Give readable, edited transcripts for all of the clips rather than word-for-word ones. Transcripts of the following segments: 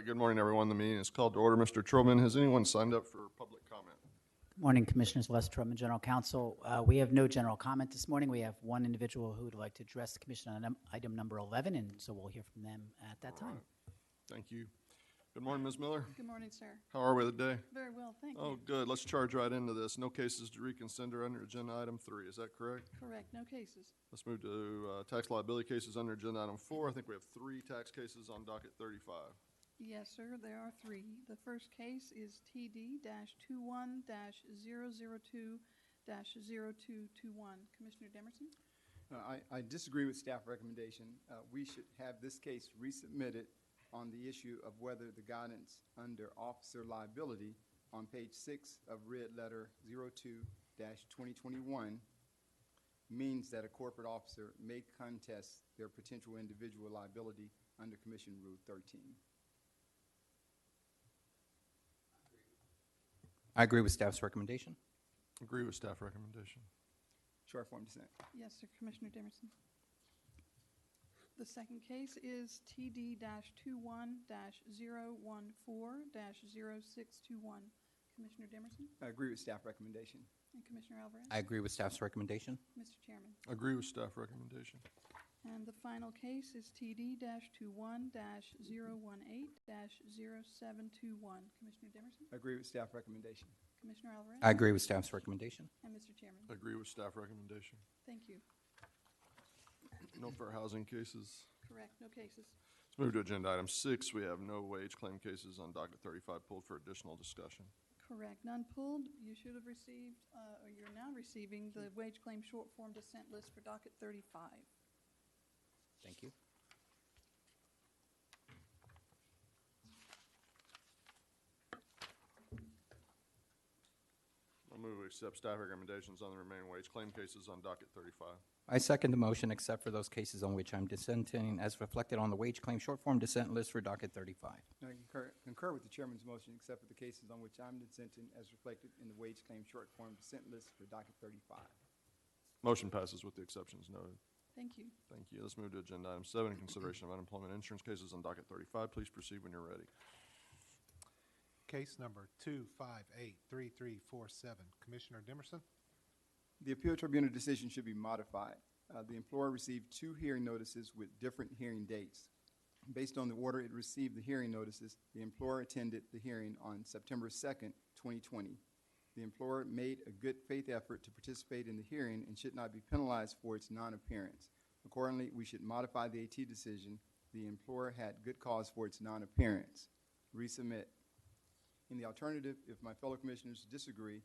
Good morning, everyone. The meeting is called to order. Mr. Trillman, has anyone signed up for public comment? Good morning, Commissioners. Les Trillman, General Counsel. We have no general comment this morning. We have one individual who would like to address the Commission on item number 11, and so we'll hear from them at that time. Thank you. Good morning, Ms. Miller. Good morning, sir. How are we today? Very well, thank Oh, you. good. Let's charge right into this. No cases to reconsider under agenda item 3. Is that correct? Correct, no cases. Let's move to tax liability cases under agenda item 4. I think we have 3 tax cases on docket 35. Yes, sir, there are 3. The first case is TD-21-002-0221. Commissioner Demerson? I disagree with staff recommendation. We should have this case resubmitted on the issue of whether the guidance under officer liability on page 6 of red letter 02-2021 means that a corporate officer may contest their potential individual liability under Commission Rule 13. I agree with staff's recommendation. Agree with staff recommendation. Short form dissent. Yes, sir, Commissioner Demerson. The second case is TD-21-014-0621. Commissioner Demerson I agree with staff recommendation. and Commissioner Alvarez. I agree with staff's recommendation. Mr. Chairman. Agree with staff recommendation. And the final case is TD-21-018-0721. Commissioner Demerson, I agree with staff recommendation. Commissioner Alvarez. I agree with staff's recommendation. And Mr. Chairman. Agree with staff recommendation. Thank you. No fair housing cases. Correct, no cases. Let's move to agenda item 6. We have no wage claim cases on docket 35 pulled for additional discussion. Correct, none pulled. You should have received, or you're now receiving the wage claim short form dissent list for docket 35. Thank you. I'll move to accept staff recommendations on the remaining wage claim cases on docket 35. I second the motion except for those cases on which I'm dissenting as reflected on the wage claim short form dissent list for docket 35. I concur with the chairman's motion except for the cases on which I'm dissenting as reflected in the wage claim short form dissent list for docket 35. Motion passes with the exceptions noted. Thank you. Thank you. Let's move to agenda item 7, consideration of unemployment insurance cases on docket 35. Please proceed when you're ready. Case number 2583347. Commissioner Demerson? The appeal tribunal decision should be modified. The employer received 2 hearing notices with different hearing dates. Based on the order it received the hearing notices, the employer attended the hearing on September 2nd, 2020. The employer made a good faith effort to participate in the hearing and should not be penalized for its non-appearance. Accordingly, we should modify the AT decision. The employer had good cause for its non-appearance. Resubmit. In the alternative, if my fellow commissioners disagree,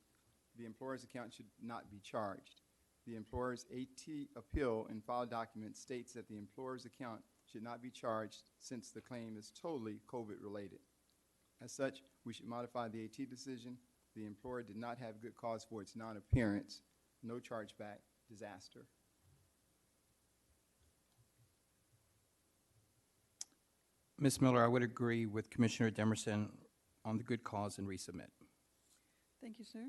the employer's account should not be charged. The employer's AT appeal and file document states that the employer's account should not be charged since the claim is totally COVID-related. As such, we should modify the AT decision. The employer did not have good cause for its non-appearance. No chargeback. Disaster. Ms. Miller, I would agree with Commissioner Demerson on the good cause and resubmit. Thank you, sir.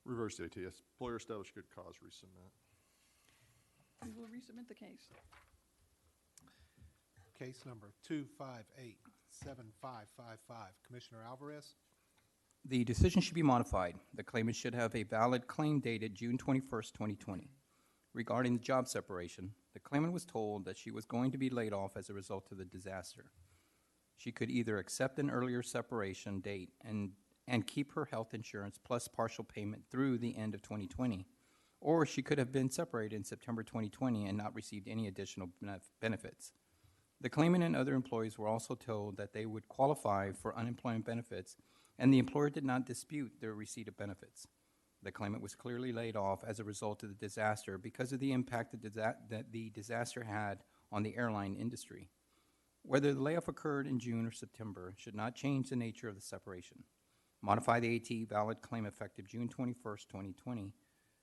Reverse the AT. Employer established good cause. Resubmit. We will resubmit the case. Case number 2587555. Commissioner Alvarez? The decision should be modified. The claimant should have a valid claim dated June 21st, 2020. Regarding the job separation, the claimant was told that she was going to be laid off as a result of the disaster. She could either accept an earlier separation date and keep her health insurance plus partial payment through the end of 2020, or she could have been separated in September 2020 and not received any additional benefits. The claimant and other employees were also told that they would qualify for unemployment benefits, and the employer did not dispute their receipt of benefits. The claimant was clearly laid off as a result of the disaster because of the impact that the disaster had on the airline industry. Whether the layoff occurred in June or September should not change the nature of the separation. Modify the AT valid claim effective June 21st, 2020.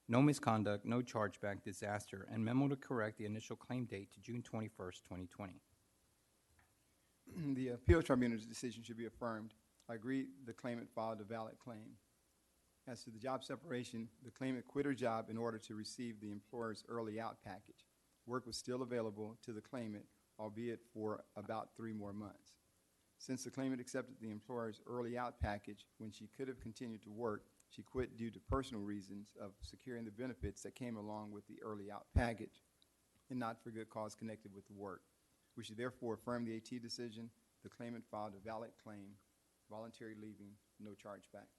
No misconduct, no chargeback, disaster, and memo to correct the initial claim date to June 21st, 2020. The appeal tribunal's decision should be affirmed. I agree the claimant filed a valid claim. As to the job separation, the claimant quit her job in order to receive the employer's early out package. Work was still available to the claimant albeit for about 3 more months. Since the claimant accepted the employer's early out package when she could have continued to work, she quit due to personal reasons of securing the benefits that came along with the early out package and not for good cause connected with the work. We should therefore affirm the AT decision. The claimant filed a valid claim, voluntary leaving, no chargeback.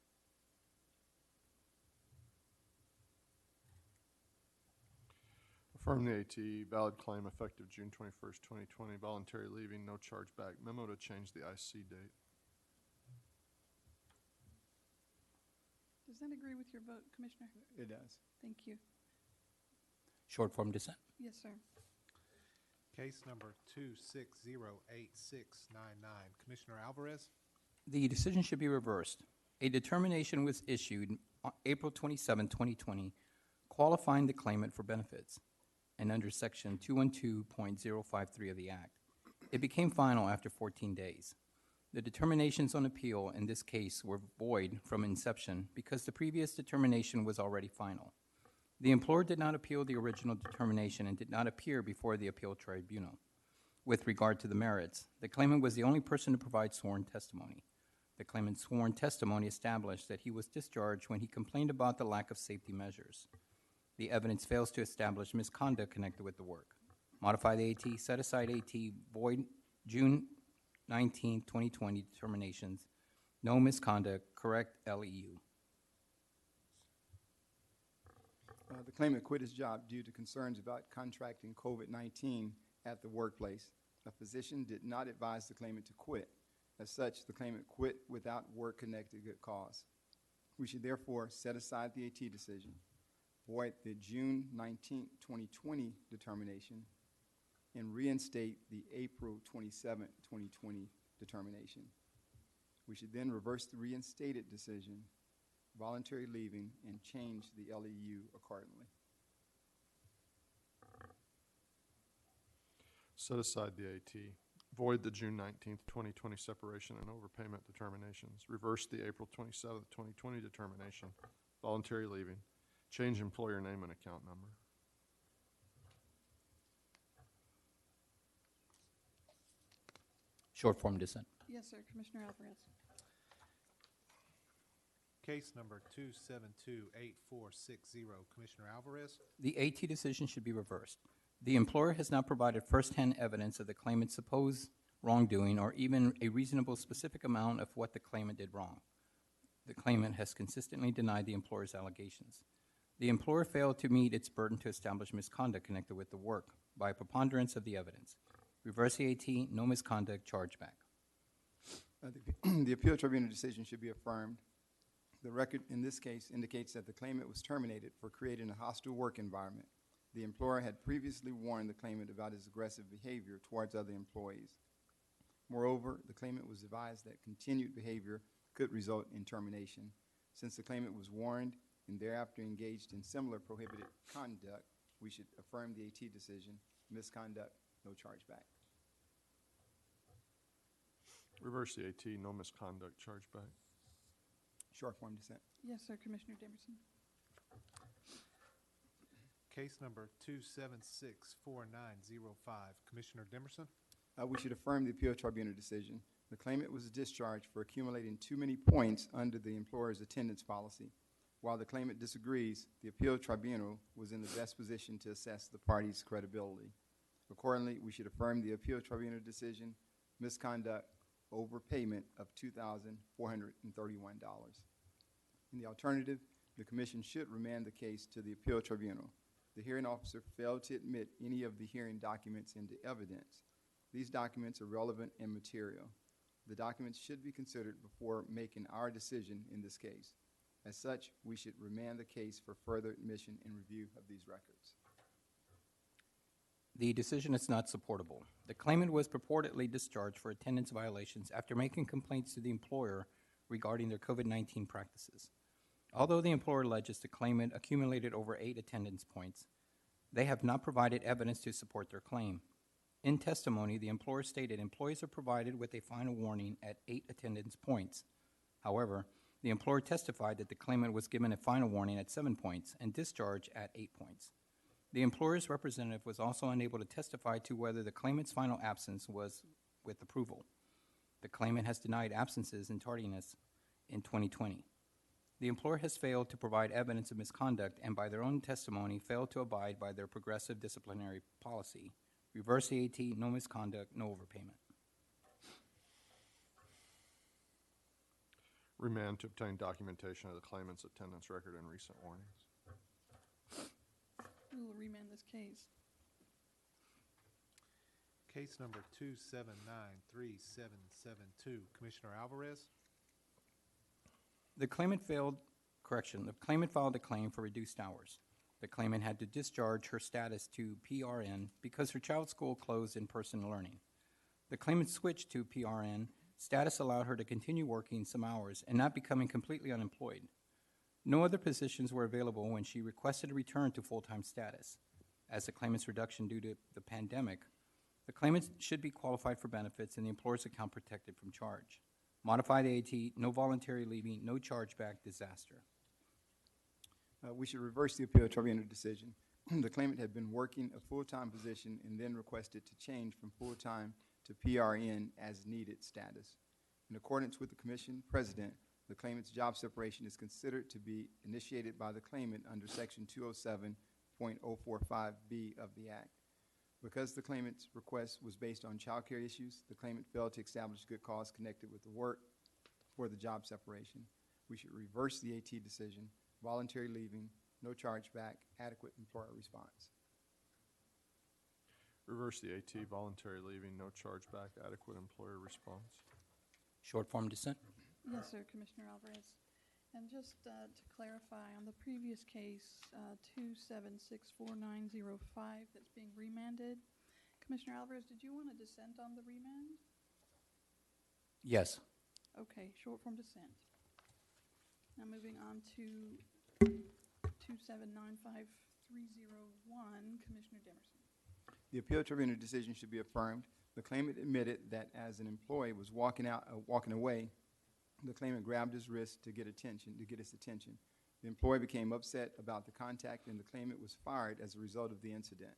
Affirm the AT, valid claim effective June 21st, 2020, voluntary leaving, no chargeback. Memo to change the IC date. Does that agree with your vote, Commissioner? It does. Thank you. Short form dissent. Yes, sir. Case number 2608699, Commissioner Alvarez? The decision should be reversed. A determination was issued on April 27, 2020, qualifying the claimant for benefits, and under Section 212.053 of the Act. It became final after 14 days. The determinations on appeal in this case were void from inception because the previous determination was already final. The employer did not appeal the original determination and did not appear before the appeal tribunal. With regard to the merits, the claimant was the only person to provide sworn testimony. The claimant's sworn testimony established that he was discharged when he complained about the lack of safety measures. The evidence fails to establish misconduct connected with the work. Modify the AT, set aside AT, void June 19, 2020 determinations, no misconduct, correct LEU. The claimant quit his job due to concerns about contracting COVID-19 at the workplace. A physician did not advise the claimant to quit. As such, the claimant quit without work-connected good cause. We should therefore set aside the AT decision, void the June 19, 2020 determination, and reinstate the April 27, 2020 determination. We should then reverse the reinstated decision, voluntary leaving, and change the LEU accordingly. Set aside the AT. Void the June 19th, 2020 separation and overpayment determinations. Reverse the April 27th, 2020 determination. Voluntary leaving. Change employer name and account number. Short form dissent. Yes, sir. Commissioner Alvarez. Case number 2728460, Commissioner Alvarez? The AT decision should be reversed. The employer has not provided firsthand evidence of the claimant's supposed wrongdoing or even a reasonable specific amount of what the claimant did wrong. The claimant has consistently denied the employer's allegations. The employer failed to meet its burden to establish misconduct connected with the work by a preponderance of the evidence. Reverse the AT, no misconduct, chargeback. The appeal tribunal decision should be affirmed. The record in this case indicates that the claimant was terminated for creating a hostile work environment. The employer had previously warned the claimant about his aggressive behavior towards other employees. Moreover, the claimant was advised that continued behavior could result in termination. Since the claimant was warned and thereafter engaged in similar prohibited conduct, we should affirm the AT decision, misconduct, no chargeback. Reverse the AT, no misconduct, chargeback. Short form dissent. Yes, sir. Commissioner Demerson. Case number 2764905, Commissioner Demerson? We should affirm the appeal tribunal decision. The claimant was discharged for accumulating too many points under the employer's attendance policy. While the claimant disagrees, the appeal tribunal was in the best position to assess the party's credibility. Accordingly, we should affirm the appeal tribunal decision, misconduct, overpayment of $2,431. In the alternative, the commission should remand the case to the appeal tribunal. The hearing officer failed to admit any of the hearing documents into evidence. These documents are relevant and material. The documents should be considered before making our decision in this case. As such, we should remand the case for further admission and review of these records. The decision is not supportable. The claimant was purportedly discharged for attendance violations after making complaints to the employer regarding their COVID-19 practices. Although the employer alleges the claimant accumulated over 8 attendance points, they have not provided evidence to support their claim. In testimony, the employer stated employees are provided with a final warning at 8 attendance points. However, the employer testified that the claimant was given a final warning at 7 points and discharged at 8 points. The employer's representative was also unable to testify to whether the claimant's final absence was with approval. The claimant has denied absences and tardiness in 2020. The employer has failed to provide evidence of misconduct and, by their own testimony, failed to abide by their progressive disciplinary policy. Reverse the AT, no misconduct, no overpayment. Remand to obtain documentation of the claimant's attendance record and recent warnings. We will remand this case. Case number 27937772, Commissioner Alvarez. The claimant filed a claim for reduced hours. The claimant had to discharge her status to PRN because her child's school closed in-person learning. The claimant switched to PRN. Status allowed her to continue working some hours and not becoming completely unemployed. No other positions were available when she requested a return to full-time status. As the claimant's reduction due to the pandemic, the claimant should be qualified for benefits and the employer's account protected from charge. Modify the AT, no voluntary leaving, no chargeback, disaster. We should reverse the appeal tribunal decision. The claimant had been working a full-time position and then requested to change from full-time to PRN as needed status. In accordance with the commission president, the claimant's job separation is considered to be initiated by the claimant under section 207.045B of the Act. Because the claimant's request was based on child care issues, the claimant failed to establish good cause connected with the work for the job separation. We should reverse the AT decision, voluntary leaving, no chargeback, adequate employer response. Reverse the AT, voluntary leaving, no chargeback, adequate employer response. Short form dissent. Yes, sir, Commissioner Alvarez. And just to clarify, on the previous case, 2764905, that's being remanded, Commissioner Alvarez, did you want a dissent on the remand? Yes. Okay, short form dissent. Now moving on to 2795301, Commissioner Demerson. The appeal tribunal decision should be affirmed. The claimant admitted that as an employee was walking away, the claimant grabbed his wrist to get his attention. The employee became upset about the contact and the claimant was fired as a result of the incident.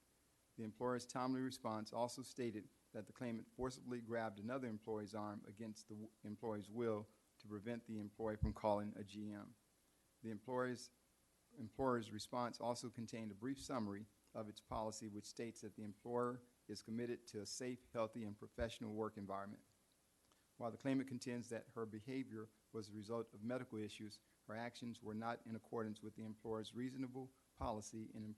The employer's timely response also stated that the claimant forcibly grabbed another employee's arm against the employee's will to prevent the employee from calling a GM. The employer's response also contained a brief summary of its policy, which states that the employer is committed to a safe, healthy, and professional work environment. While the claimant contends that her behavior was a result of medical issues, her actions were not in accordance with the employer's reasonable policy, and the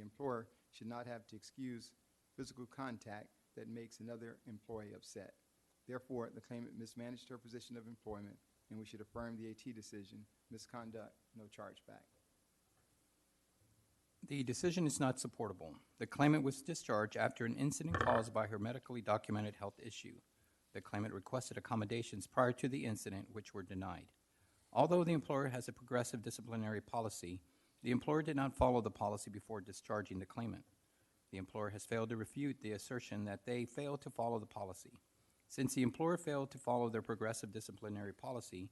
employer should not have to excuse physical contact that makes another employee upset. Therefore, the claimant mismanaged her position of employment, and we should affirm the AT decision, misconduct, no chargeback. The decision is not supportable. The claimant was discharged after an incident caused by her medically documented health issue. The claimant requested accommodations prior to the incident, which were denied. Although the employer has a progressive disciplinary policy, the employer did not follow the policy before discharging the claimant. The employer has failed to refute the assertion that they failed to follow the policy. Since the employer failed to follow their progressive disciplinary policy,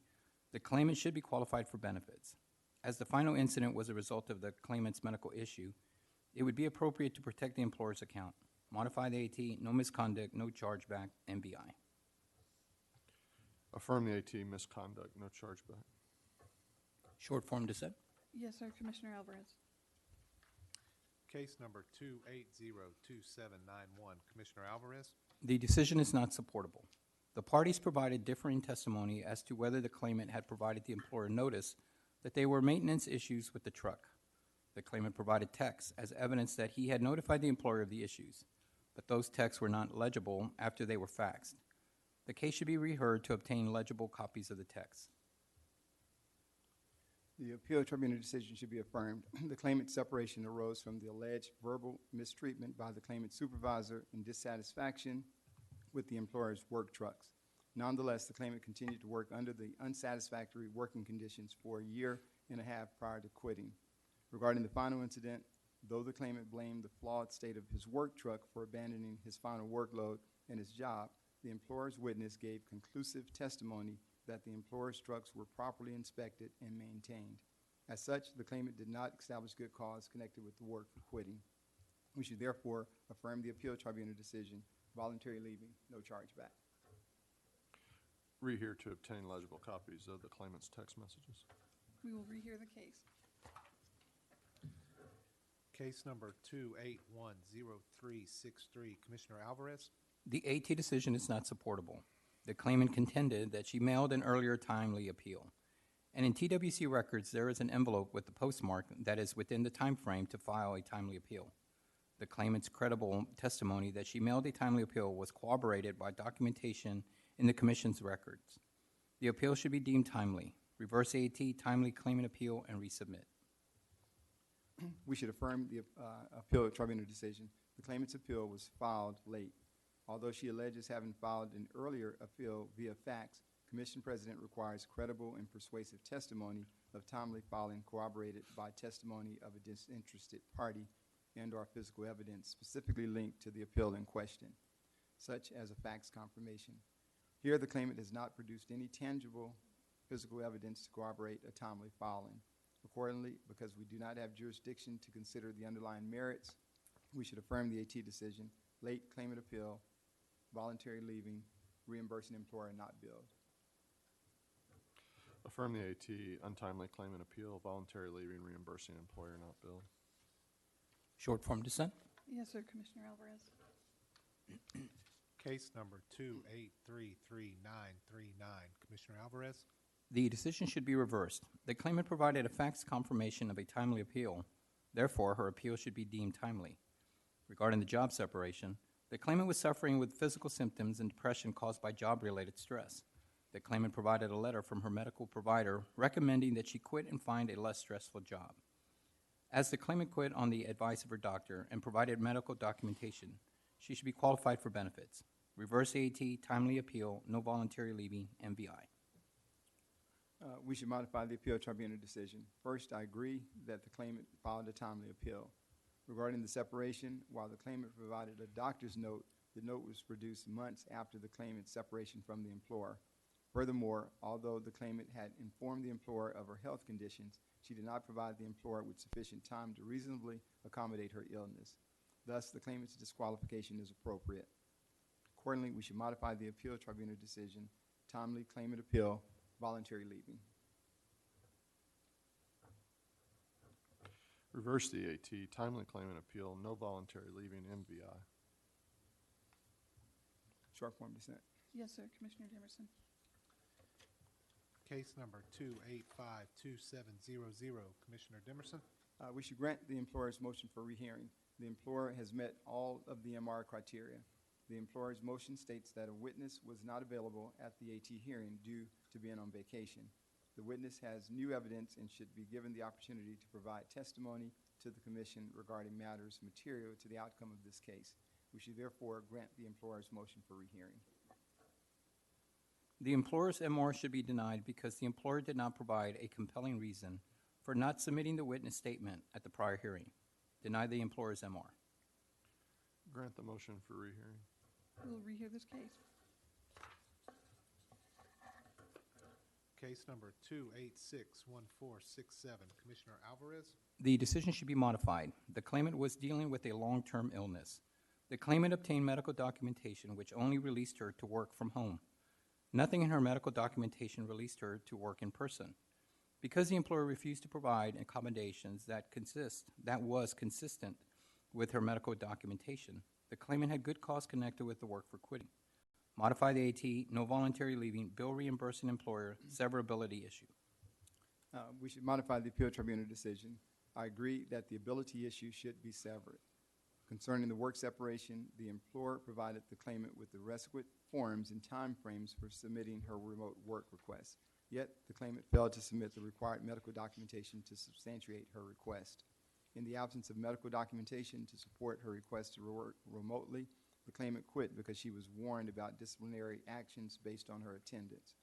the claimant should be qualified for benefits. As the final incident was a result of the claimant's medical issue, it would be appropriate to protect the employer's account. Modify the AT, no misconduct, no chargeback, MBI. Affirm the AT, misconduct, no chargeback. Short form dissent. Yes, sir, Commissioner Alvarez. Case number 2802791, Commissioner Alvarez. The decision is not supportable. The parties provided differing testimony as to whether the claimant had provided the employer notice that there were maintenance issues with the truck. The claimant provided texts as evidence that he had notified the employer of the issues, but those texts were not legible after they were faxed. The case should be reheard to obtain legible copies of the text. The appeal tribunal decision should be affirmed. The claimant's separation arose from the alleged verbal mistreatment by the claimant's supervisor and dissatisfaction with the employer's work trucks. Nonetheless, the claimant continued to work under the unsatisfactory working conditions for a year and a half prior to quitting. Regarding the final incident, though the claimant blamed the flawed state of his work truck for abandoning his final workload and his job, the employer's witness gave conclusive testimony that the employer's trucks were properly inspected and maintained. As such, the claimant did not establish good cause connected with the work for quitting. We should therefore affirm the appeal tribunal decision, voluntary leaving, no chargeback. Rehear to obtain legible copies of the claimant's text messages. We will rehear the case. Case number 28-10363, Commissioner Alvarez. The AT decision is not supportable. The claimant contended that she mailed an earlier timely appeal. And in TWC records, there is an envelope with the postmark that is within the time frame to file a timely appeal. The claimant's credible testimony that she mailed a timely appeal was corroborated by documentation in the Commission's records. The appeal should be deemed timely. Reverse AT, timely claimant appeal, and resubmit. We should affirm the appeal tribunal decision. The claimant's appeal was filed late. Although she alleges having filed an earlier appeal via fax, Commission President requires credible and persuasive testimony of timely filing corroborated by testimony of a disinterested party and/or physical evidence specifically linked to the appeal in question, such as a fax confirmation. Here, the claimant has not produced any tangible physical evidence to corroborate a timely filing. Accordingly, because we do not have jurisdiction to consider the underlying merits, we should affirm the AT decision, late claimant appeal, voluntary leaving, reimbursing employer not billed. Affirm the AT, untimely claimant appeal, voluntary leaving, reimbursing employer not billed. Short form dissent. Yes, sir, Commissioner Alvarez. Case number 28-33939, Commissioner Alvarez. The decision should be reversed. The claimant provided a fax confirmation of a timely appeal. Therefore, her appeal should be deemed timely. Regarding the job separation, the claimant was suffering with physical symptoms and depression caused by job-related stress. The claimant provided a letter from her medical provider recommending that she quit and find a less stressful job. As the claimant quit on the advice of her doctor and provided medical documentation, she should be qualified for benefits. Reverse AT, timely appeal, no voluntary leaving, MVI. We should modify the appeal tribunal decision. First, I agree that the claimant filed a timely appeal. Regarding the separation, while the claimant provided a doctor's note, the note was produced months after the claimant's separation from the employer. Furthermore, although the claimant had informed the employer of her health conditions, she did not provide the employer with sufficient time to reasonably accommodate her illness. Thus, the claimant's disqualification is appropriate. Accordingly, we should modify the appeal tribunal decision, timely claimant appeal, voluntary leaving. Reverse the AT, timely claimant appeal, no voluntary leaving, MVI. Short form dissent. Yes, sir, Commissioner Demerson. Case number 28-52700, Commissioner Demerson. We should grant the employer's motion for rehearing. The employer has met all of the MR criteria. The employer's motion states that a witness was not available at the AT hearing due to being on vacation. The witness has new evidence and should be given the opportunity to provide testimony to the commission regarding matters material to the outcome of this case. We should therefore grant the employer's motion for rehearing. The employer's MR should be denied because the employer did not provide a compelling reason for not submitting the witness statement at the prior hearing. Deny the employer's MR. Grant the motion for rehearing. We'll rehear this case. Case number 28-61467, Commissioner Alvarez. The decision should be modified. The claimant was dealing with a long-term illness. The claimant obtained medical documentation which only released her to work from home. Nothing in her medical documentation released her to work in person. Because the employer refused to provide accommodations that was consistent with her medical documentation, the claimant had good cause connected with the work for quitting. Modify the AT, no voluntary leaving, bill reimbursing employer, severability issue. We should modify the appeal tribunal decision. I agree that the ability issue should be severed. Concerning the work separation, the employer provided the claimant with the requisite forms and timeframes for submitting her remote work request. Yet, the claimant failed to submit the required medical documentation to substantiate her request. In the absence of medical documentation to support her request to work remotely, the claimant quit because she was warned about disciplinary actions based on her attendance.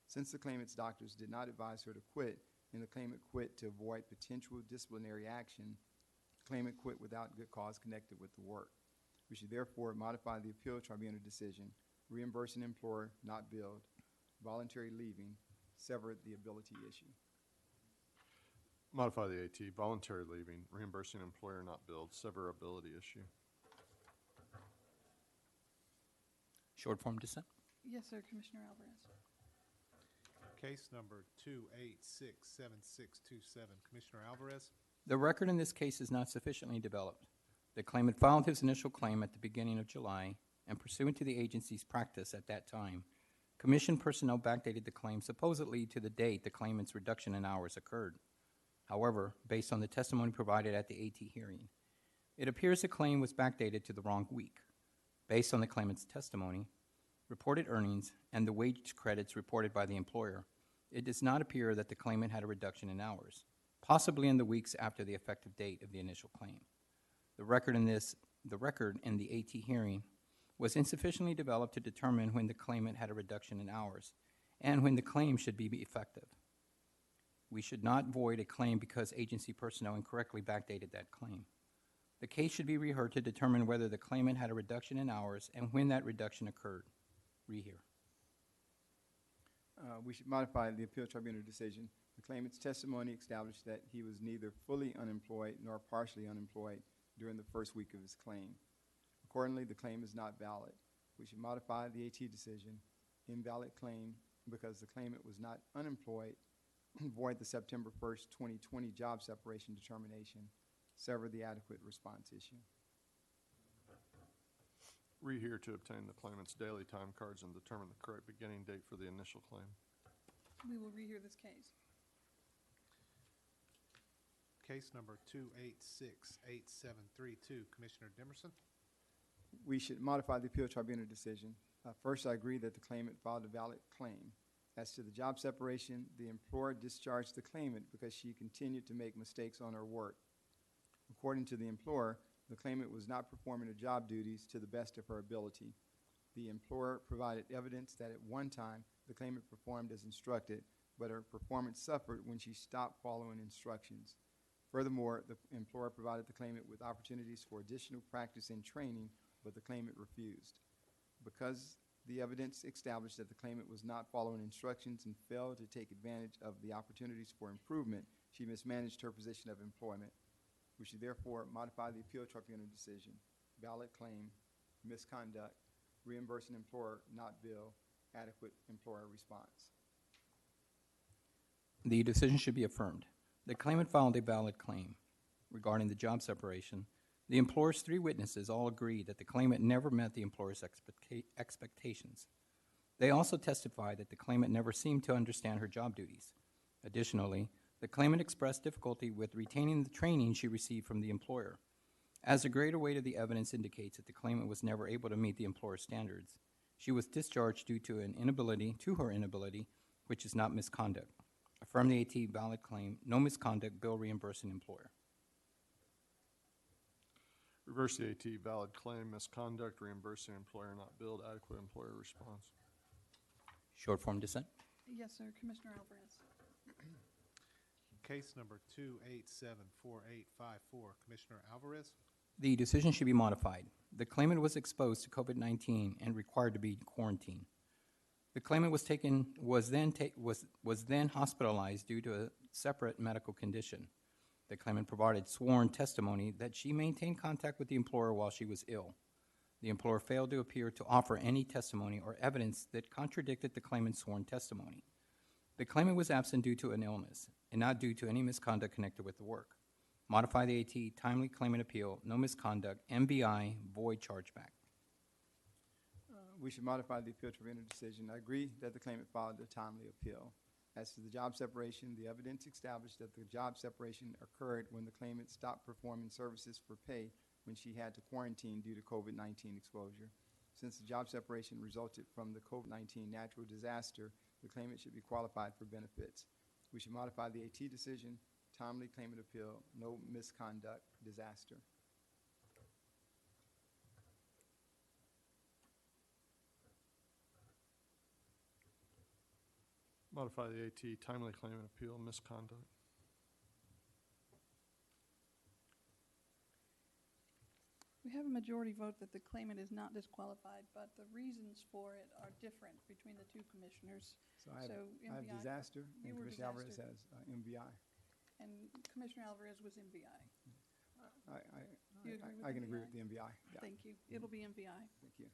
Since the claimant's doctors did not advise her to quit, and the claimant quit to avoid potential disciplinary action, the claimant quit without good cause connected with the work. We should therefore modify the appeal tribunal decision, reimburse an employer not billed, voluntary leaving, sever the ability issue. Modify the AT, voluntary leaving, reimbursing employer not billed, severability issue. Short form dissent. Yes, sir, Commissioner Alvarez. Case number 28676627, Commissioner Alvarez. The record in this case is not sufficiently developed. The claimant filed his initial claim at the beginning of July, and pursuant to the agency's practice at that time, Commission personnel backdated the claim supposedly to the date the claimant's reduction in hours occurred. However, based on the testimony provided at the AT hearing, it appears the claim was backdated to the wrong week. Based on the claimant's testimony, reported earnings, and the wage credits reported by the employer, it does not appear that the claimant had a reduction in hours, possibly in the weeks after the effective date of the initial claim. The record in the AT hearing was insufficiently developed to determine when the claimant had a reduction in hours and when the claim should be effective. We should not void a claim because agency personnel incorrectly backdated that claim. The case should be reheard to determine whether the claimant had a reduction in hours and when that reduction occurred. Rehear. We should modify the appeal tribunal decision. The claimant's testimony established that he was neither fully unemployed nor partially unemployed during the first week of his claim. Accordingly, the claim is not valid. We should modify the AT decision, invalid claim, because the claimant was not unemployed, void the September 1st, 2020 job separation determination, sever the adequate response issue. Rehear to obtain the claimant's daily time cards and determine the correct beginning date for the initial claim. We will rehear this case. Case number 286872, Commissioner Dimerson. We should modify the appeal tribunal decision. First, I agree that the claimant filed a valid claim. As to the job separation, the employer discharged the claimant because she continued to make mistakes on her work. According to the employer, the claimant was not performing her job duties to the best of her ability. The employer provided evidence that at one time the claimant performed as instructed, but her performance suffered when she stopped following instructions. Furthermore, the employer provided the claimant with opportunities for additional practice and training, but the claimant refused. Because the evidence established that the claimant was not following instructions and failed to take advantage of the opportunities for improvement, she mismanaged her position of employment. We should therefore modify the appeal tribunal decision. Valid claim, misconduct, reimbursing employer not bill, adequate employer response. The decision should be affirmed. The claimant filed a valid claim. Regarding the job separation, the employer's 3 witnesses all agreed that the claimant never met the employer's expectations. They also testified that the claimant never seemed to understand her job duties. Additionally, the claimant expressed difficulty with retaining the training she received from the employer. As the greater weight of the evidence indicates that the claimant was never able to meet the employer's standards, she was discharged due to her inability, which is not misconduct. Affirm the AT valid claim, no misconduct, bill reimbursing employer. Reverse the AT, valid claim, misconduct, reimbursing employer not billed, adequate employer response. Short form dissent. Yes, sir, Commissioner Alvarez. Case number 28748854, Commissioner Alvarez. The decision should be modified. The claimant was exposed to COVID-19 and required to be quarantined. The claimant was then hospitalized due to a separate medical condition. The claimant provided sworn testimony that she maintained contact with the employer while she was ill. The employer failed to appear to offer any testimony or evidence that contradicted the claimant's sworn testimony. The claimant was absent due to an illness and not due to any misconduct connected with the work. Modify the AT, timely claimant appeal, no misconduct, MBI, void chargeback. We should modify the appeal tribunal decision. I agree that the claimant filed a timely appeal. As to the job separation, the evidence established that the job separation occurred when the claimant stopped performing services for pay when she had to quarantine due to COVID-19 exposure. Since the job separation resulted from the COVID-19 natural disaster, the claimant should be qualified for benefits. We should modify the AT decision, timely claimant appeal, no misconduct, disaster. Modify the AT, timely claimant appeal, misconduct. We have a majority vote that the claimant is not disqualified, but the reasons for it are different between the 2 commissioners. So I have So I have MBI disaster, You and were Commissioner Alvarez disaster. has MBI. and Commissioner Alvarez was MVI. You agree with I can agree MVI? with the MVI. Yeah, Thank you. It'll be MVI. thank you.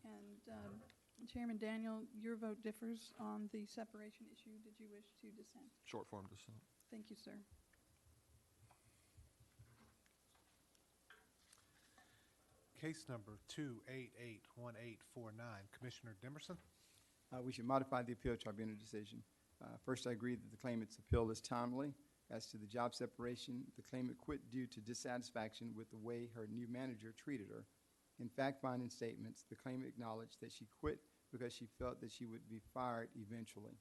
And Chairman Daniel, your vote differs on the separation issue. Did you wish to dissent? Short form dissent. Thank you, sir. Case number 2881849, Commissioner Dimerson. We should modify the appeal tribunal decision. First, I agree that the claimant's appeal is timely. As to the job separation, the claimant quit due to dissatisfaction with the way her new manager treated her. In fact-finding statements, the claimant acknowledged that she quit because she felt that she would be fired eventually,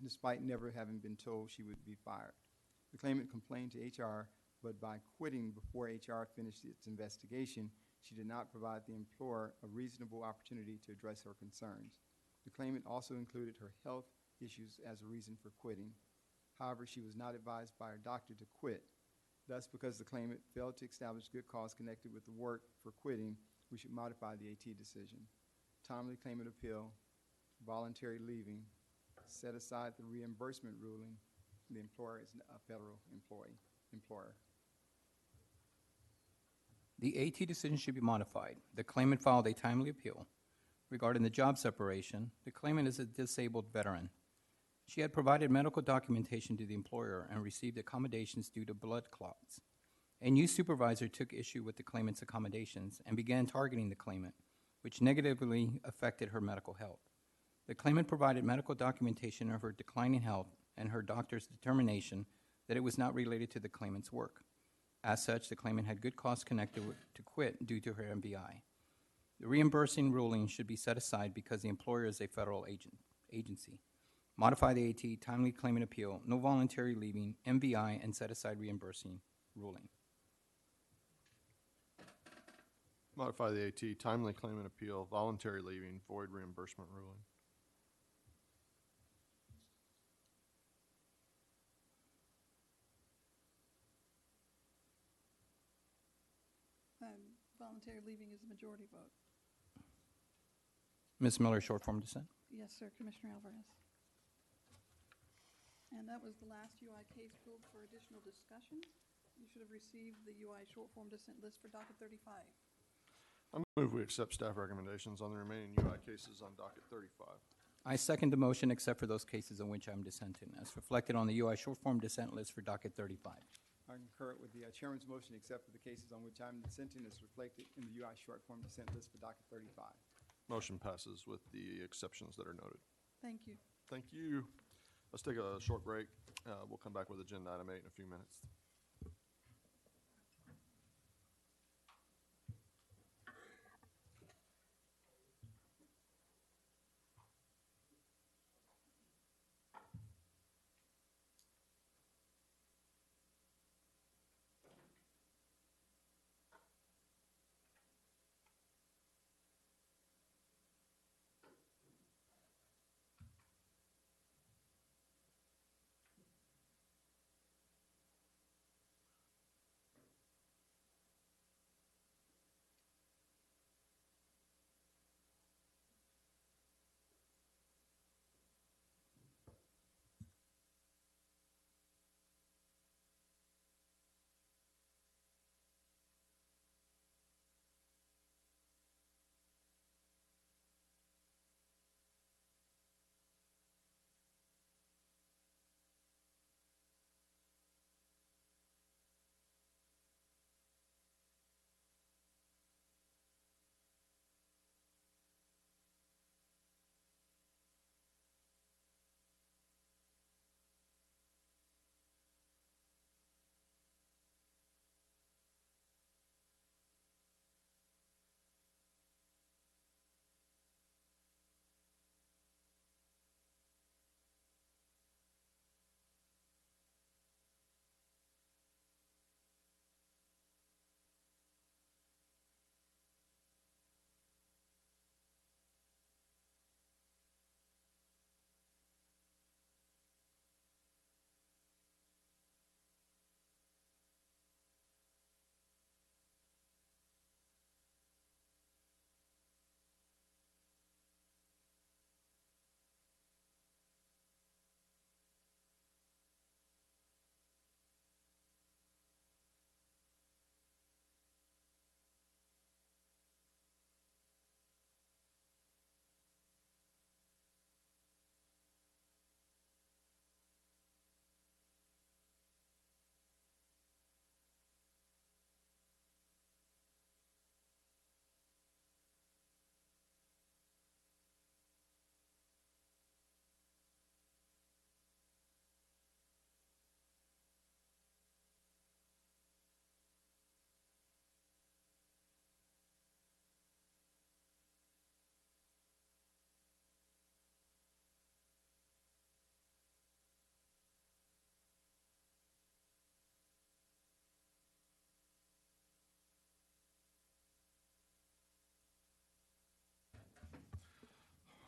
despite never having been told she would be fired. The claimant complained to HR, but by quitting before HR finished its investigation, she did not provide the employer a reasonable opportunity to address her concerns. The claimant also included her health issues as a reason for quitting. However, she was not advised by her doctor to quit. Thus, because the claimant failed to establish good cause connected with the work for quitting, we should modify the AT decision. Timely claimant appeal, voluntary leaving, set aside the reimbursement ruling. The employer is a federal employer. The AT decision should be modified. The claimant filed a timely appeal. Regarding the job separation, the claimant is a disabled veteran. She had provided medical documentation to the employer and received accommodations due to blood clots. A new supervisor took issue with the claimant's accommodations and began targeting the claimant, which negatively affected her medical health. The claimant provided medical documentation of her declining health and her doctor's determination that it was not related to the claimant's work. As such, the claimant had good cause connected to quit due to her MVI. The reimbursing ruling should be set aside because the employer is a federal agency. Modify the AT, timely claimant appeal, no voluntary leaving, MVI, and set aside reimbursing ruling. Modify the AT, timely claimant appeal, voluntary leaving, void reimbursement ruling. Voluntary leaving is a majority vote. Ms. Miller, short form dissent. Yes, sir, Commissioner Alvarez. And that was the last UI case pulled for additional discussion. You should have received the UI short form dissent list for docket 35. I move we accept staff recommendations on the remaining UI cases on docket 35. I second the motion except for those cases on which I'm dissenting, as reflected on the UI short form dissent list for docket 35. I concur with the chairman's motion, except for the cases on which I'm dissenting as reflected in the UI short form dissent list for docket 35. Motion passes with the exceptions that are noted. Thank you. Thank you. Let's take a short break. We'll come back with agenda item 8 in a few minutes.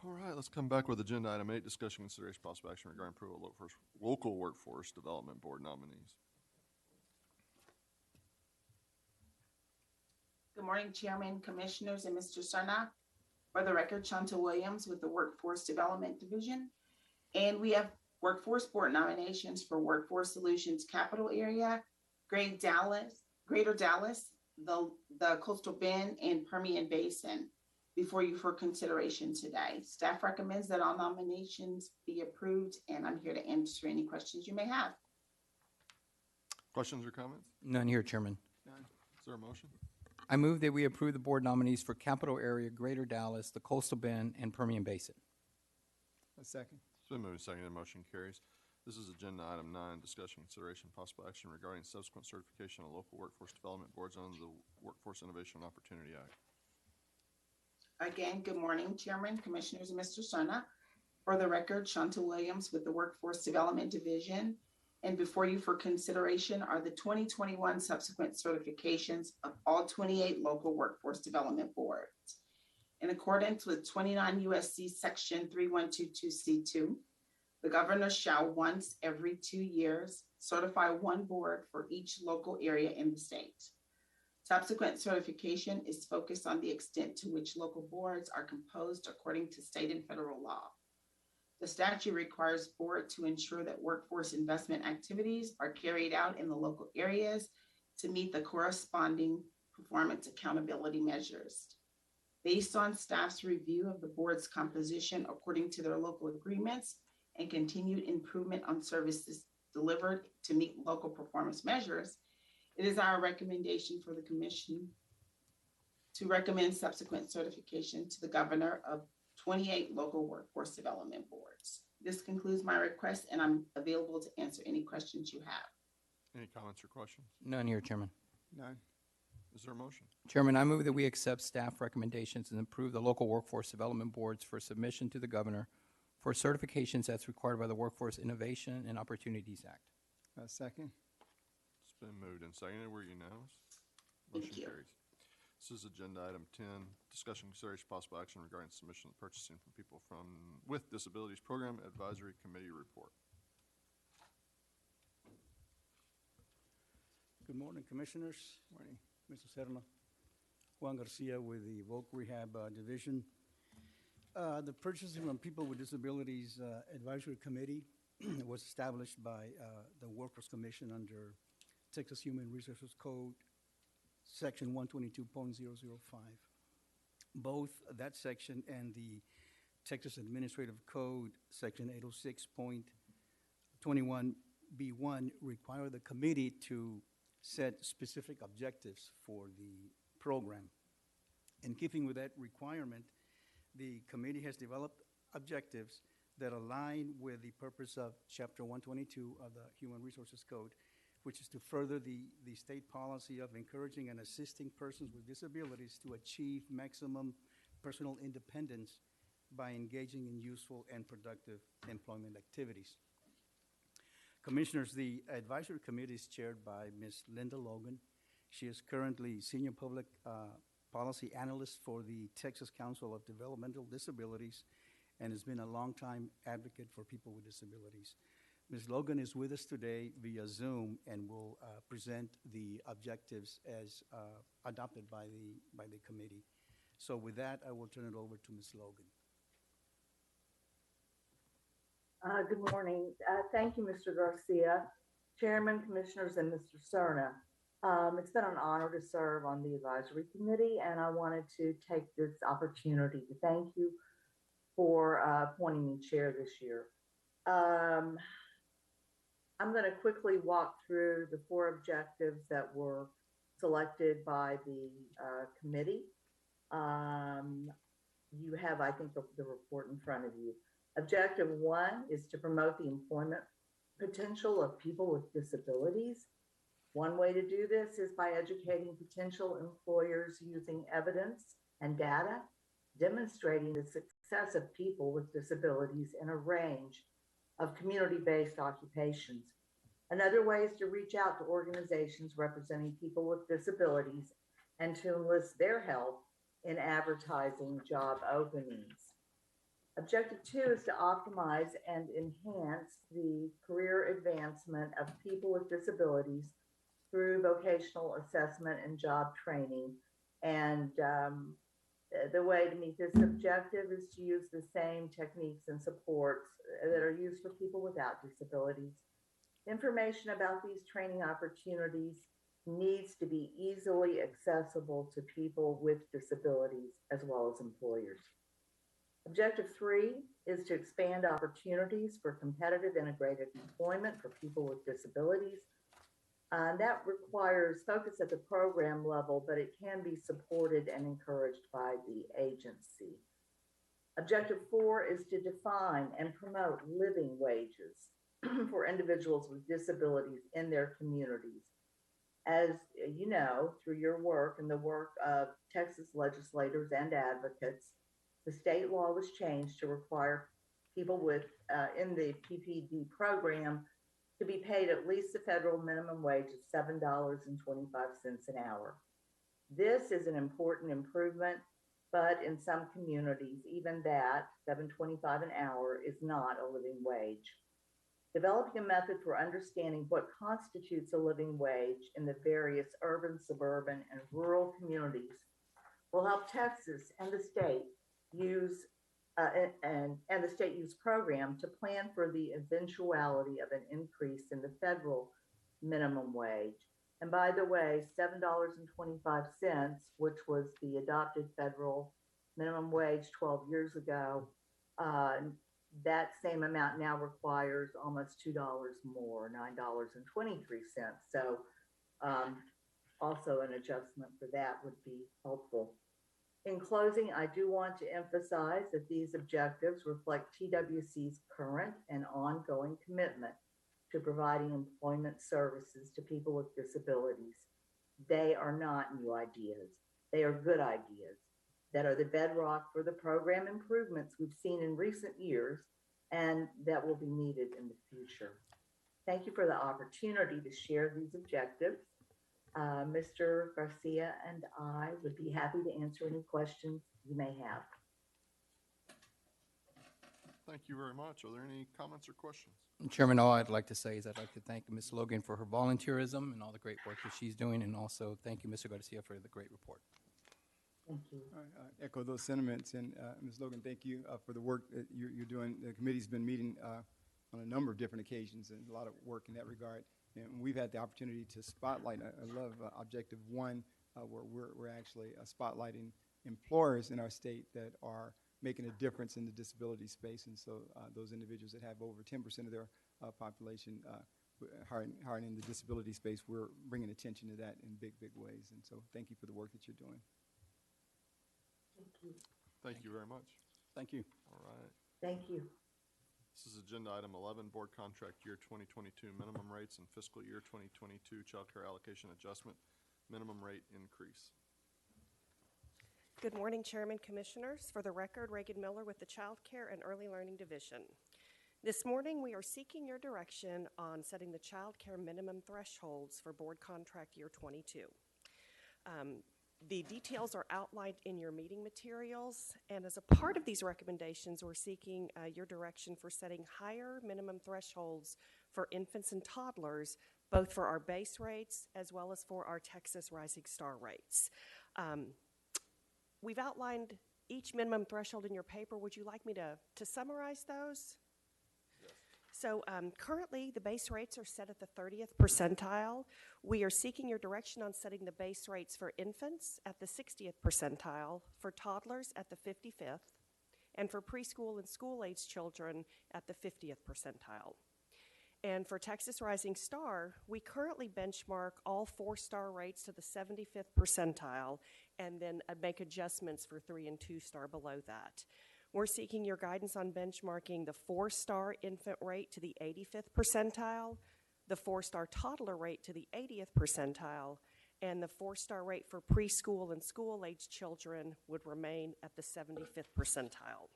All right, let's come back with agenda item 8, discussion consideration possible action regarding approval of local workforce development board nominees. Good morning, Chairman, Commissioners, and Mr. Sarna. For the record, Shanta Williams with the Workforce Development Division. And we have Workforce Board nominations for Workforce Solutions Capital Area, Greater Dallas, the Coastal Bend, and Permian Basin before you for consideration today. Staff recommends that all nominations be approved, and I'm here to answer any questions you may have. Questions or comments? None here, Chairman. Is there a motion? I move that we approve the board nominees for Capital Area, Greater Dallas, the Coastal Bend, and Permian Basin. A second. It's been moved and seconded, motion carries. This is agenda item 9, discussion consideration possible action regarding subsequent certification of local workforce development boards under the Workforce Innovation and Opportunity Act. Again, good morning, Chairman, Commissioners, and Mr. Sarna. For the record, Shanta Williams with the Workforce Development Division. And before you for consideration are the 2021 subsequent certifications of all 28 local workforce development boards. In accordance with 29 USC Section 3122C2, the governor shall once every 2 years certify one board for each local area in the state. Subsequent certification is focused on the extent to which local boards are composed according to state and federal law. The statute requires board to ensure that workforce investment activities are carried out in the local areas to meet the corresponding performance accountability measures. Based on staff's review of the board's composition according to their local agreements and continued improvement on services delivered to meet local performance measures, it is our recommendation for the commission to recommend subsequent certification to the governor of 28 local workforce development boards. This concludes my request, and I'm available to answer any questions you have. Any comments or questions? None here, Chairman. None. Is there a motion? Chairman, I move that we accept staff recommendations and approve the local workforce development boards for submission to the governor for certifications as required by the Workforce Innovation and Opportunities Act. A second. It's been moved and seconded. We're unanimous. Thank Motion you. carries. This is agenda item 10, discussion consideration possible action regarding submission of purchasing from people with disabilities program advisory committee report. Good morning, Commissioners. Morning. Mr. Serna. Juan Garcia with the Voc Rehab Division. The Purchasing from People with Disabilities Advisory Committee was established by the Workers Commission under Texas Human Resources Code, Section 122.005. Both that section and the Texas Administrative Code, Section 806.21B1, require the committee to set specific objectives for the program. In keeping with that requirement, the committee has developed objectives that align with the purpose of Chapter 122 of the Human Resources Code, which is to further the state policy of encouraging and assisting persons with disabilities to achieve maximum personal independence by engaging in useful and productive employment activities. Commissioners, the advisory committee is chaired by Ms. Linda Logan. She is currently Senior Public Policy Analyst for the Texas Council of Developmental Disabilities and has been a longtime advocate for people with disabilities. Ms. Logan is with us today via Zoom and will present the objectives as adopted by the committee. So with that, I will turn it over to Ms. Logan. Good morning. Thank you, Mr. Garcia, Chairman, Commissioners, and Mr. Serna. It's been an honor to serve on the advisory committee, and I wanted to take this opportunity to thank you for appointing me chair this year. I'm going to quickly walk through the 4 objectives that were selected by the committee. You have, I think, the report in front of you. Objective 1 is to promote the employment potential of people with disabilities. One way to do this is by educating potential employers using evidence and data, demonstrating the success of people with disabilities in a range of community-based occupations. Another way is to reach out to organizations representing people with disabilities and to enlist their help in advertising job openings. Objective 2 is to optimize and enhance the career advancement of people with disabilities through vocational assessment and job training. And the way to meet this objective is to use the same techniques and supports that are used for people without disabilities. Information about these training opportunities needs to be easily accessible to people with disabilities as well as employers. Objective 3 is to expand opportunities for competitive integrated employment for people with disabilities. That requires focus at the program level, but it can be supported and encouraged by the agency. Objective 4 is to define and promote living wages for individuals with disabilities in their communities. As you know, through your work and the work of Texas legislators and advocates, the state law was changed to require people with in the PPD program to be paid at least the federal minimum wage of $7.25 an hour. This is an important improvement, but in some communities, even that $7.25 an hour is not a living wage. Developing a method for understanding what constitutes a living wage in the various urban, suburban, and rural communities will help Texas and the state use and the state use program to plan for the eventuality of an increase in the federal minimum wage. And by the way, $7.25, which was the adopted federal minimum wage 12 years ago, that same amount now requires almost $2 more, $9.23. So also an adjustment for that would be helpful. In closing, I do want to emphasize that these objectives reflect TWC's current and ongoing commitment to providing employment services to people with disabilities. They are not new ideas. They are good ideas that are the bedrock for the program improvements we've seen in recent years and that will be needed in the future. Thank you for the opportunity to share these objectives. Mr. Garcia and I would be happy to answer any questions you may have. Thank you very much. Are there any comments or questions? Chairman, all I'd like to say is I'd like to thank Ms. Logan for her volunteerism and all the great work that she's doing, and also thank you, Mr. Garcia, for the great report. Thank you. I echo those sentiments, and Ms. Logan, thank you for the work that you're doing. The committee's been meeting on a number of different occasions, and a lot of work in that regard. And we've had the opportunity to spotlight. I love Objective 1, where we're actually spotlighting employers in our state that are making a difference in the disability space. And so those individuals that have over 10% of their population hiring in the disability space, we're bringing attention to that in big, big ways. And so thank you for the work that you're doing. Thank you. Thank you very much. Thank you. All right. Thank you. This is agenda item 11, board contract year 2022 minimum rates and fiscal year 2022 child care allocation adjustment minimum rate increase. Good morning, Chairman, Commissioners. For the record, Reagan Miller with the Child Care and Early Learning Division. This morning, we are seeking your direction on setting the child care minimum thresholds for board contract year 22. The details are outlined in your meeting materials, and as a part of these recommendations, we're seeking your direction for setting higher minimum thresholds for infants and toddlers, both for our base rates as well as for our Texas Rising Star rates. We've outlined each minimum threshold in your paper. Would you like me to summarize those? So currently, the base rates are set at the 30th percentile. We are seeking your direction on setting the base rates for infants at the 60th percentile, for toddlers at the 55th, and for preschool and school-age children at the 50th percentile. And for Texas Rising Star, we currently benchmark all 4-star rates to the 75th percentile and then make adjustments for 3- and 2-star below that. We're seeking your guidance on benchmarking the 4-star infant rate to the 85th percentile, the 4-star toddler rate to the 80th percentile, and the 4-star rate for preschool and school-age children would remain at the 75th percentile.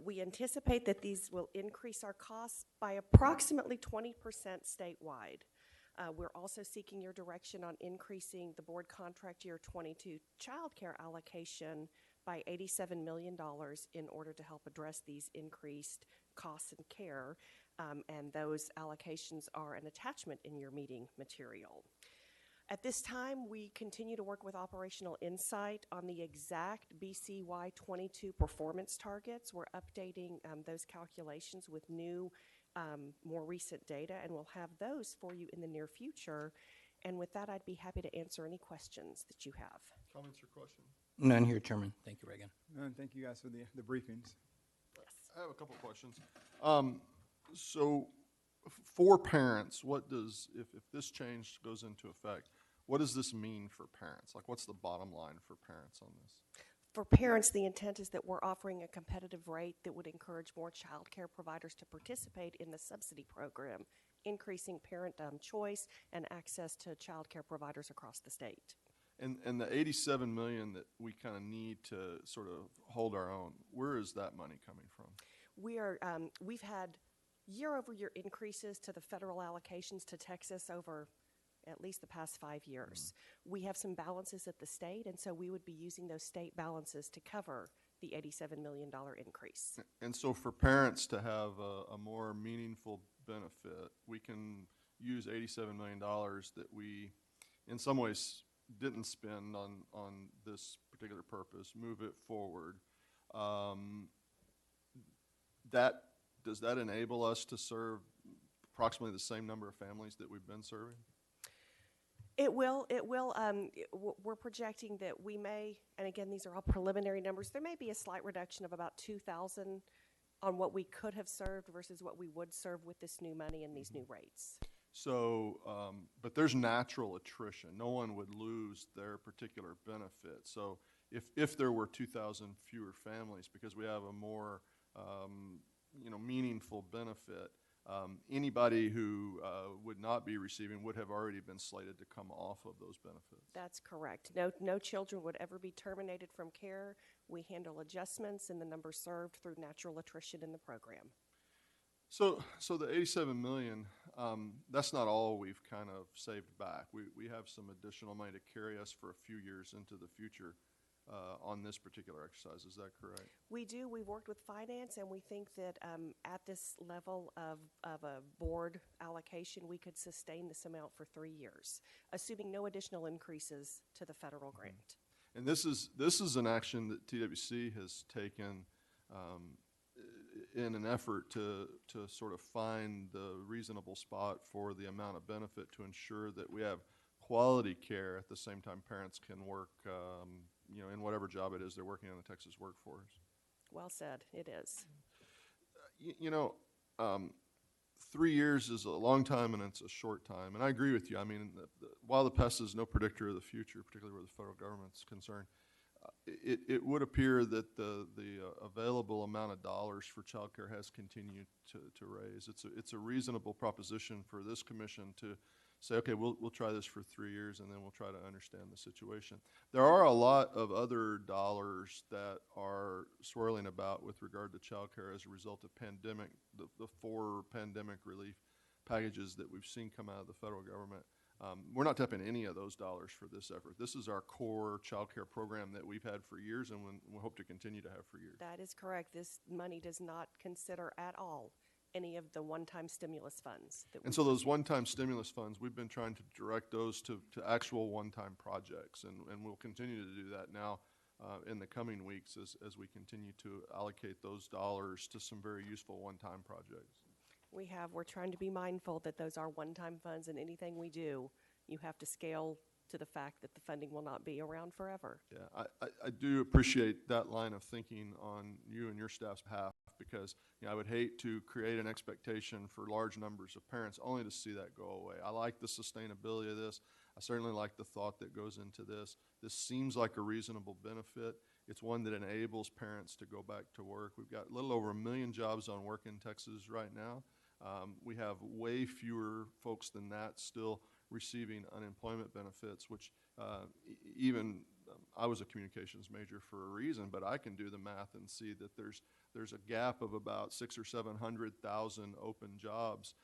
We anticipate that these will increase our costs by approximately 20% statewide. We're also seeking your direction on increasing the board contract year 22 child care allocation by $87 million in order to help address these increased costs and care, and those allocations are an attachment in your meeting material. At this time, we continue to work with Operational Insight on the exact BCY 22 performance targets. We're updating those calculations with new, more recent data, and we'll have those for you in the near future. And with that, I'd be happy to answer any questions that you have. Comments or questions? None here, Chairman. Thank you, Reagan. Thank you guys for the briefings. I have a couple of questions. So for parents, what does, if this change goes into effect, what does this mean for parents? Like, what's the bottom line for parents on this? For parents, the intent is that we're offering a competitive rate that would encourage more child care providers to participate in the subsidy program, increasing parent choice and access to child care providers across the state. And the 87 million that we kind of need to sort of hold our own, where is that money coming from? We've had year-over-year increases to the federal allocations to Texas over at least the past 5 years. We have some balances at the state, and so we would be using those state balances to cover the $87 million increase. And so for parents to have a more meaningful benefit, we can use $87 million that we, in some ways, didn't spend on this particular purpose, move it forward. Does that enable us to serve approximately the same number of families that we've been serving? It will. We're projecting that we may, and again, these are all preliminary numbers, there may be a slight reduction of about 2,000 on what we could have served versus what we would serve with this new money and these new rates. So, but there's natural attrition. No one would lose their particular benefit. So if there were 2,000 fewer families, because we have a more, meaningful benefit, anybody who would not be receiving would have already been slated to come off of those benefits. That's correct. No children would ever be terminated from care. We handle adjustments in the number served through natural attrition in the program. So the 87 million, that's not all we've kind of saved back. We have some additional money to carry us for a few years into the future on this particular exercise. Is that correct? We do. We've worked with finance, and we think that at this level of a board allocation, we could sustain this amount for 3 years, assuming no additional increases to the federal grant. And this is an action that TWC has taken in an effort to sort of find the reasonable spot for the amount of benefit to ensure that we have quality care at the same time parents can work, in whatever job it is they're working in the Texas workforce. Well said. It is. 3 years is a long time and it's a short time. And I agree with you. I mean, while the PES is no predictor of the future, particularly where the federal government's concerned, it would appear that the available amount of dollars for child care has continued to raise. It's a reasonable proposition for this commission to say, okay, we'll try this for 3 years and then we'll try to understand the situation. There are a lot of other dollars that are swirling about with regard to child care as a result of pandemic, the 4 pandemic relief packages that we've seen come out of the federal government. We're not tapping any of those dollars for this effort. This is our core child care program that we've had for years and we hope to continue to have for years. That is correct. This money does not consider at all any of the one-time stimulus funds. And so those one-time stimulus funds, we've been trying to direct those to actual one-time projects, and we'll continue to do that now in the coming weeks as we continue to allocate those dollars to some very useful one-time projects. We're trying to be mindful that those are one-time funds, and anything we do, you have to scale to the fact that the funding will not be around forever. Yeah, I do appreciate that line of thinking on you and your staff's behalf, because I would hate to create an expectation for large numbers of parents only to see that go away. I like the sustainability of this. I certainly like the thought that goes into this. This seems like a reasonable benefit. It's one that enables parents to go back to work. We've got a little over 1 million jobs on work in Texas right now. We have way fewer folks than that still receiving unemployment benefits, which I was a communications major for a reason, but I can do the math and see that there's a gap of about 600,000 or 700,000 open jobs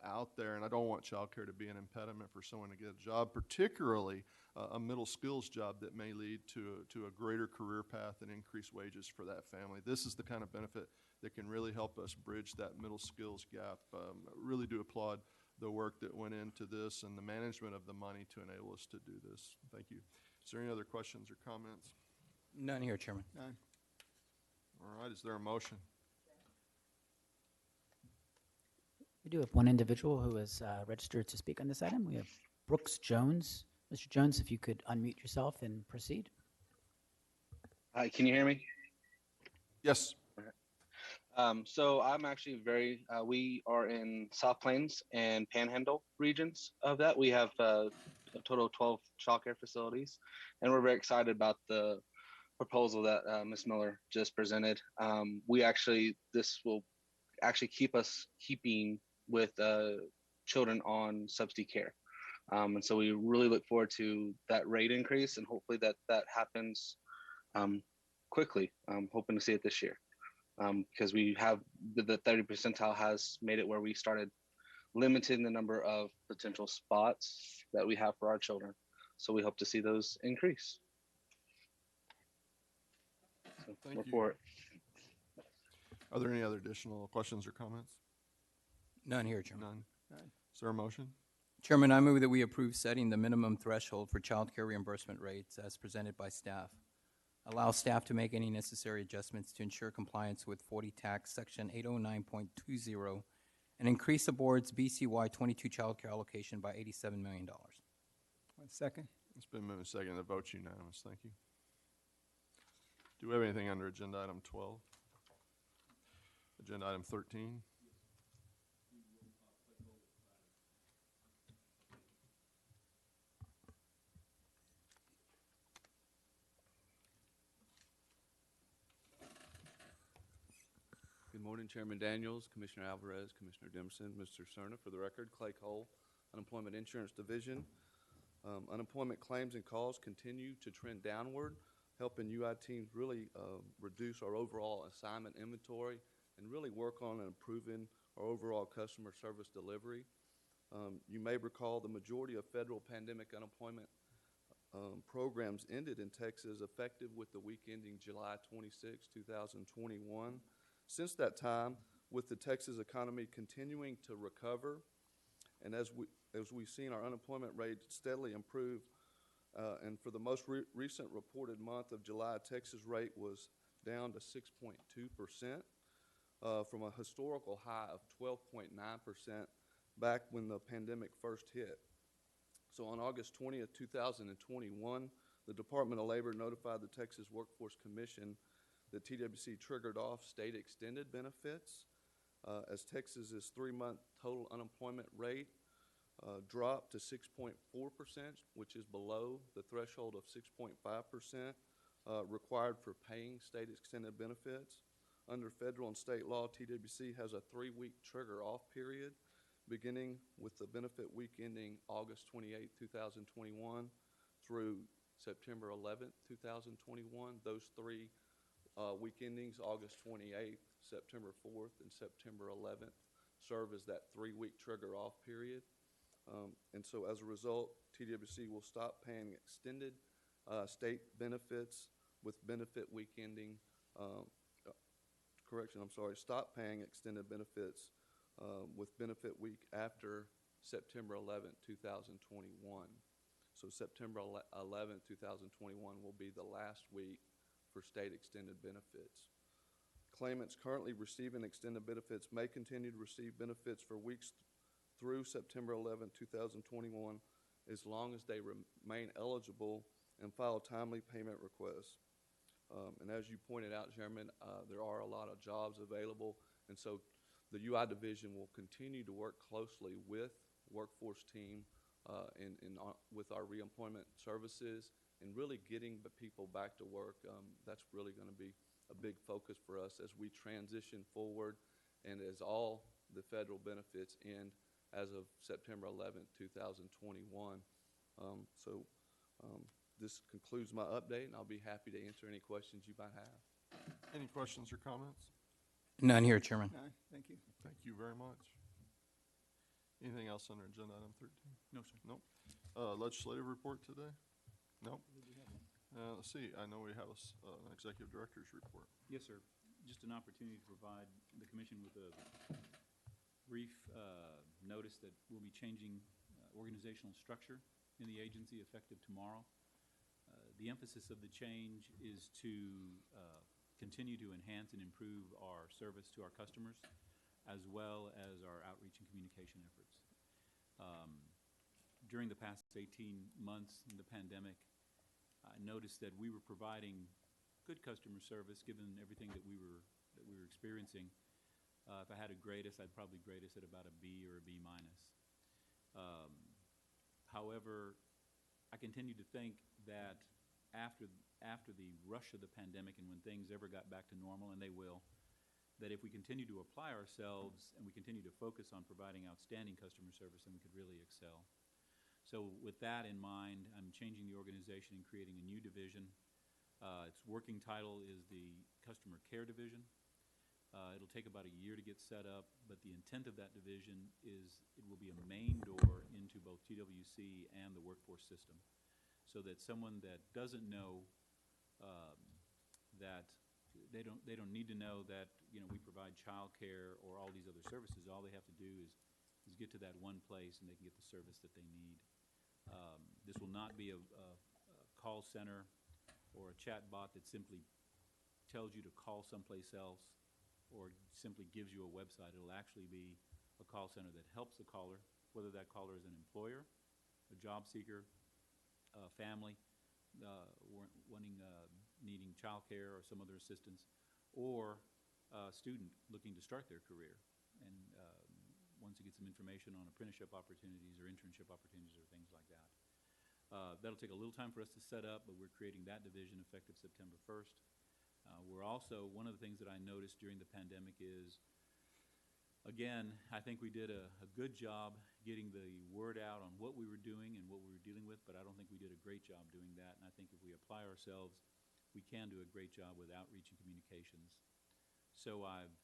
out there, and I don't want childcare to be an impediment for someone to get a job, particularly a middle skills job that may lead to a greater career path and increased wages for that family. This is the kind of benefit that can really help us bridge that middle skills gap. Really do applaud the work that went into this and the management of the money to enable us to do this. Thank you. Is there any other questions or comments? None here, Chairman. None. All right, is there a motion? We do have one individual who is registered to speak on this item. We have Brooks Jones. Mr. Jones, if you could unmute yourself and proceed. Hi, can you hear me? Yes. So I'm actually we are in South Plains and Panhandle regions of that. We have a total of 12 childcare facilities, and we're very excited about the proposal that Ms. Miller just presented. This will actually keep us keeping with children on subsidy care. And so we really look forward to that rate increase, and hopefully that happens quickly. I'm hoping to see it this year, because we have the 30 percentile has made it where we started limiting the number of potential spots that we have for our children. So we hope to see those increase. So Thank you. for it. Are there any other additional questions or comments? None here, Chairman. None. Is there a motion? Chairman, I move that we approve setting the minimum threshold for child care reimbursement rates as presented by staff. Allow staff to make any necessary adjustments to ensure compliance with 40 Tax Section 809.20 and increase the board's BCY 22 child care allocation by $87 million. 1 second. It's been moved and seconded. The vote's unanimous. Thank you. Do we have anything under agenda item 12? Agenda item 13? Good morning, Chairman Daniels, Commissioner Alvarez, Commissioner Demerson, Mr. Cerna. For the record, Clay Cole, Unemployment Insurance Division. Unemployment claims and calls continue to trend downward, helping UI teams really reduce our overall assignment inventory and really work on improving our overall customer service delivery. You may recall the majority of federal pandemic unemployment programs ended in Texas effective with the week ending July 26, 2021. Since that time, with the Texas economy continuing to recover, and as we've seen our unemployment rate steadily improve, and for the most recent reported month of July, Texas rate was down to 6.2%, from a historical high of 12.9% back when the pandemic first hit. So on August 20th, 2021, the Department of Labor notified the Texas Workforce Commission that TWC triggered off state extended benefits as Texas's 3-month total unemployment rate dropped to 6.4%, which is below the threshold of 6.5% required for paying state extended benefits. Under federal and state law, TWC has a 3-week trigger off period beginning with the benefit week ending August 28, 2021 through September 11, 2021. Those 3 week endings, August 28th, September 4th, and September 11th, serve as that 3-week trigger off period. And so as a result, TWC will stop paying extended state benefits with benefit week ending, stop paying extended benefits with benefit week after September 11th, 2021. So September 11th, 2021 will be the last week for state extended benefits. Claimants currently receiving extended benefits may continue to receive benefits for weeks through September 11, 2021, as long as they remain eligible and file timely payment requests. And as you pointed out, Chairman, there are a lot of jobs available, and so the UI division will continue to work closely with workforce team with our reemployment services and really getting the people back to work. That's really going to be a big focus for us as we transition forward and as all the federal benefits end as of September 11, 2021. This concludes my update, and I'll be happy to answer any questions you might have. Any questions or comments? None here, Chairman. None. Thank you. Thank you very much. Anything else under agenda item 13? No, sir. Nope. Legislative report today? Nope. Let's see, I know we have an executive director's report. Yes, sir. Just an opportunity to provide the commission with a brief notice that we'll be changing organizational structure in the agency effective tomorrow. The emphasis of the change is to continue to enhance and improve our service to our customers, as well as our outreach and communication efforts. During the past 18 months in the pandemic, I noticed that we were providing good customer service given everything that we were experiencing. If I had to grade us, I'd probably grade us at about a B or a B minus. However, I continue to think that after the rush of the pandemic and when things ever got back to normal, and they will, that if we continue to apply ourselves and we continue to focus on providing outstanding customer service, then we could really excel. So with that in mind, I'm changing the organization and creating a new division. Its working title is the Customer Care Division. It'll take about a year to get set up, but the intent of that division is it will be a main door into both TWC and the workforce system, so that someone that doesn't know that they don't need to know that we provide child care or all these other services. All they have to do is get to that one place and they can get the service that they need. This will not be a call center or a chat bot that simply tells you to call someplace else or simply gives you a website. It'll actually be a call center that helps the caller, whether that caller is an employer, a job seeker, a family needing child care or some other assistance, or a student looking to start their career and wants to get some information on apprenticeship opportunities or internship opportunities or things like that. That'll take a little time for us to set up, but we're creating that division effective September 1st. We're also, one of the things that I noticed during the pandemic is, again, I think we did a good job getting the word out on what we were doing and what we were dealing with, but I don't think we did a great job doing that. And I think if we apply ourselves, we can do a great job with outreach and communications. So I've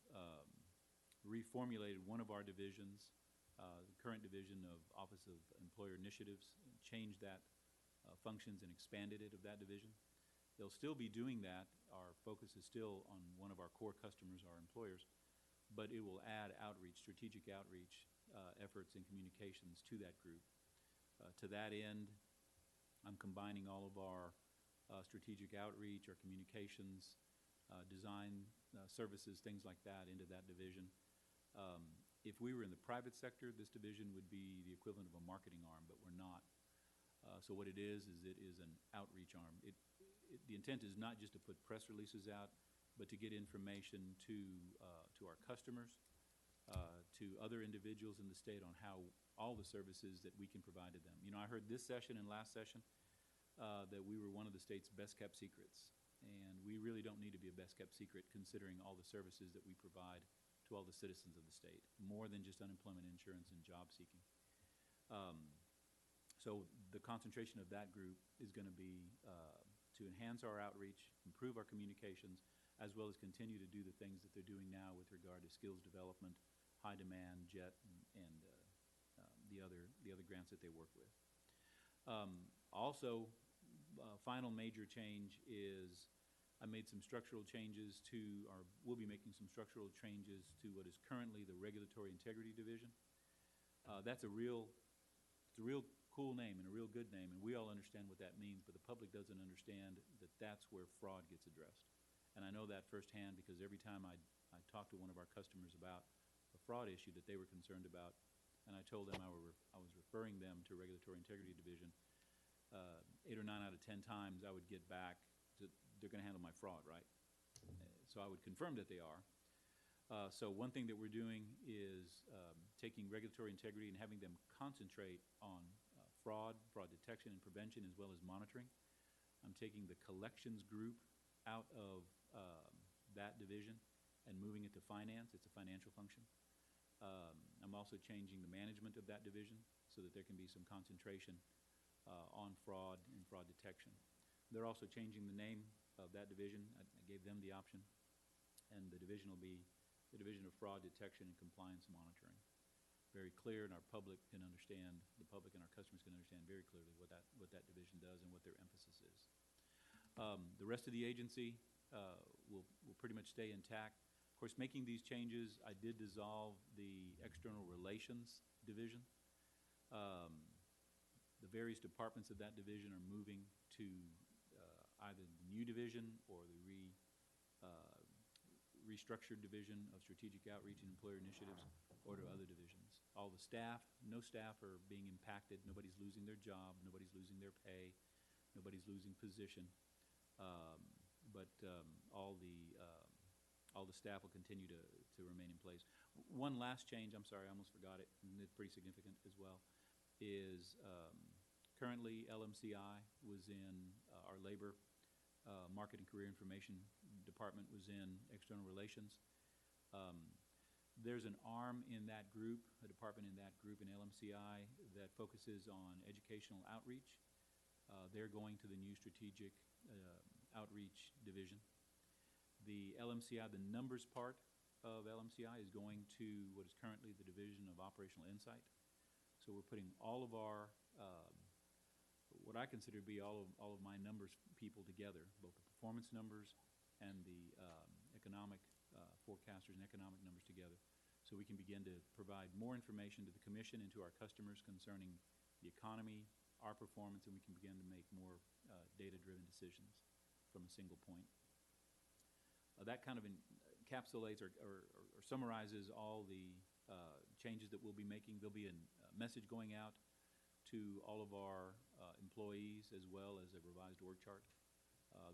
reformulated one of our divisions, the current division of Office of Employer Initiatives, and changed that functions and expanded it of that division. They'll still be doing that. Our focus is still on one of our core customers, our employers, but it will add outreach, strategic outreach efforts and communications to that group. To that end, I'm combining all of our strategic outreach, our communications, design services, things like that into that division. If we were in the private sector, this division would be the equivalent of a marketing arm, but we're not. So what it is it is an outreach arm. The intent is not just to put press releases out, but to get information to our customers, to other individuals in the state on how all the services that we can provide to them. I heard this session and last session that we were one of the state's best-kept secrets, and we really don't need to be a best-kept secret considering all the services that we provide to all the citizens of the state, more than just unemployment insurance and job seeking. So the concentration of that group is going to be to enhance our outreach, improve our communications, as well as continue to do the things that they're doing now with regard to skills development, high demand, JET, and the other grants that they work with. Also, final major change is I made some structural changes we'll be making some structural changes to what is currently the Regulatory Integrity Division. That's a real cool name and a real good name, and we all understand what that means, but the public doesn't understand that that's where fraud gets addressed. And I know that firsthand because every time I talked to one of our customers about a fraud issue that they were concerned about, and I told them I was referring them to Regulatory Integrity Division, 8 or 9 out of 10 times I would get back to, they're going to handle my fraud, right? So I would confirm that they are. So one thing that we're doing is taking regulatory integrity and having them concentrate on fraud detection and prevention, as well as monitoring. I'm taking the collections group out of that division and moving it to finance. It's a financial function. I'm also changing the management of that division so that there can be some concentration on fraud and fraud detection. They're also changing the name of that division. I gave them the option, and the division will be the Division of Fraud Detection and Compliance Monitoring. very clear, and our public can understand, the public and our customers can understand very clearly what that division does and what their emphasis is. The rest of the agency will pretty much stay intact. Of course, making these changes, I did dissolve the External Relations Division. The various departments of that division are moving to either the new division or the restructured division of Strategic Outreach and Employer Initiatives, or to other divisions. All the staff, no staff are being impacted. Nobody's losing their job. Nobody's losing their pay. Nobody's losing position. But all the staff will continue to remain in place. One last change, I'm sorry, I almost forgot it, and it's pretty significant as well, is currently LMCI was in our labor market and career information department was in external relations. There's an arm in that group, a department in that group in LMCI that focuses on educational outreach. They're going to the new strategic outreach division. The LMCI, the numbers part of LMCI is going to what is currently the Division of Operational Insight. So we're putting all of our, what I consider to be all of my numbers people together, both the performance numbers and the economic forecasters and economic numbers together, so we can begin to provide more information to the Commission and to our customers concerning the economy, our performance, and we can begin to make more data-driven decisions from a single point. That kind of encapsulates or summarizes all the changes that we'll be making. There'll be a message going out to all of our employees, as well as a revised org chart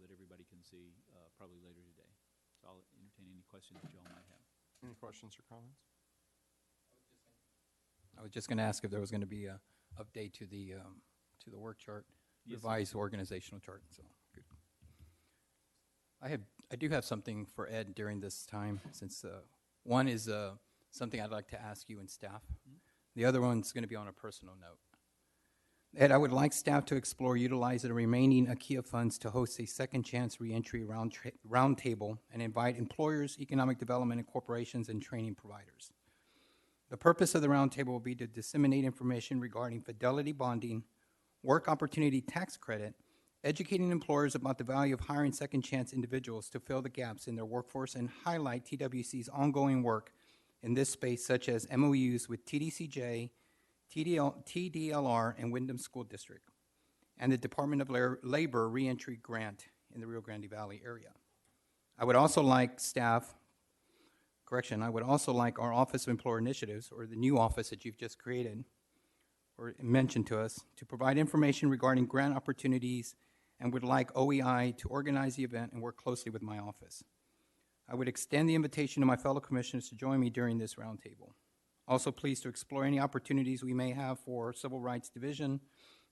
that everybody can see probably later today. So I'll entertain any questions that y'all might have. Any questions or comments? I was just going to ask if there was going to be a update to the work chart, Yes, revised organizational chart. So good. I do have something for Ed during this time, since one is something I'd like to ask you and staff. The other one's going to be on a personal note. Ed, I would like staff to explore utilizing the remaining AKIA funds to host a second chance reentry roundtable and invite employers, economic development, and corporations and training providers. The purpose of the roundtable will be to disseminate information regarding fidelity bonding, work opportunity tax credit, educating employers about the value of hiring second chance individuals to fill the gaps in their workforce, and highlight TWC's ongoing work in this space, such as MOUs with TDCJ, TDLR, and Wyndham School District, and the Department of Labor Reentry Grant in the Rio Grande Valley area. I would also like our Office of Employer Initiatives, or the new office that you've just created or mentioned to us, to provide information regarding grant opportunities, and would like OEI to organize the event and work closely with my office. I would extend the invitation to my fellow commissioners to join me during this roundtable. Also pleased to explore any opportunities we may have for Civil Rights Division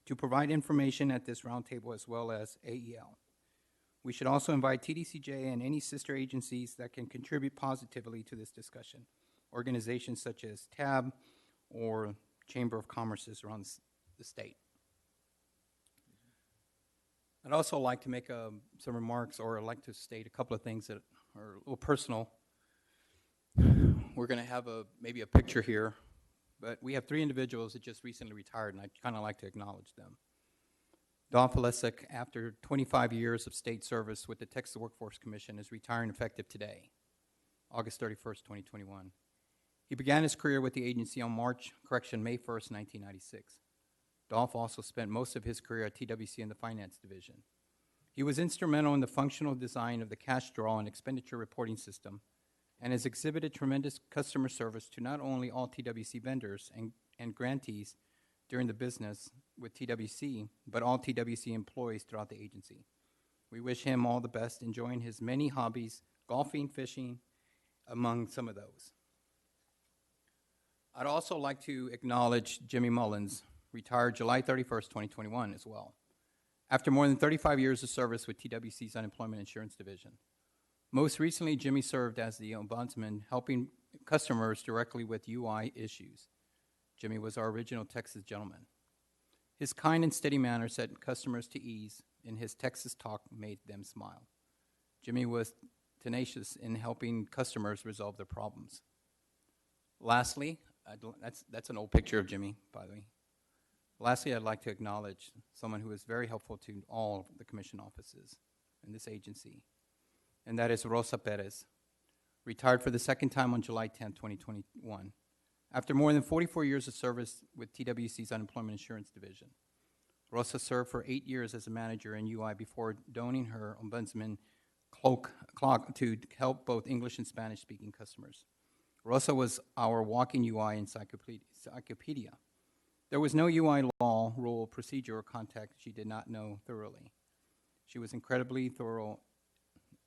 to provide information at this roundtable, as well as AEL. We should also invite TDCJ and any sister agencies that can contribute positively to this discussion, organizations such as TAB or Chamber of Commerce's around the state. I'd also like to make some remarks, or I'd like to state a couple of things that are a little personal. We're going to have maybe a picture here, but we have three individuals that just recently retired, and I'd kind of like to acknowledge them. Dolph Alesic, after 25 years of state service with the Texas Workforce Commission, is retiring effective today, August 31st, 2021. He began his career with the agency on May 1st, 1996. Dolph also spent most of his career at TWC in the Finance Division. He was instrumental in the functional design of the cash draw and expenditure reporting system, and has exhibited tremendous customer service to not only all TWC vendors and grantees during the business with TWC, but all TWC employees throughout the agency. We wish him all the best, enjoying his many hobbies, golfing, fishing, among some of those. I'd also like to acknowledge Jimmy Mullins, retired July 31st, 2021 as well, after more than 35 years of service with TWC's Unemployment Insurance Division. Most recently, Jimmy served as the ombudsman, helping customers directly with UI issues. Jimmy was our original Texas gentleman. His kind and steady manner set customers to ease, and his Texas talk made them smile. Jimmy was tenacious in helping customers resolve their problems. Lastly, That's an old picture of Jimmy, by the way. Lastly, I'd like to acknowledge someone who is very helpful to all of the commission offices in this agency, and that is Rosa Perez, retired for the second time on July 10, 2021. After more than 44 years of service with TWC's Unemployment Insurance Division, Rosa served for 8 years as a manager in UI before donning her ombudsman clock to help both English and Spanish-speaking customers. Rosa was our walking UI encyclopedia. There was no UI law, rule, procedure, or contact she did not know thoroughly. She was incredibly thorough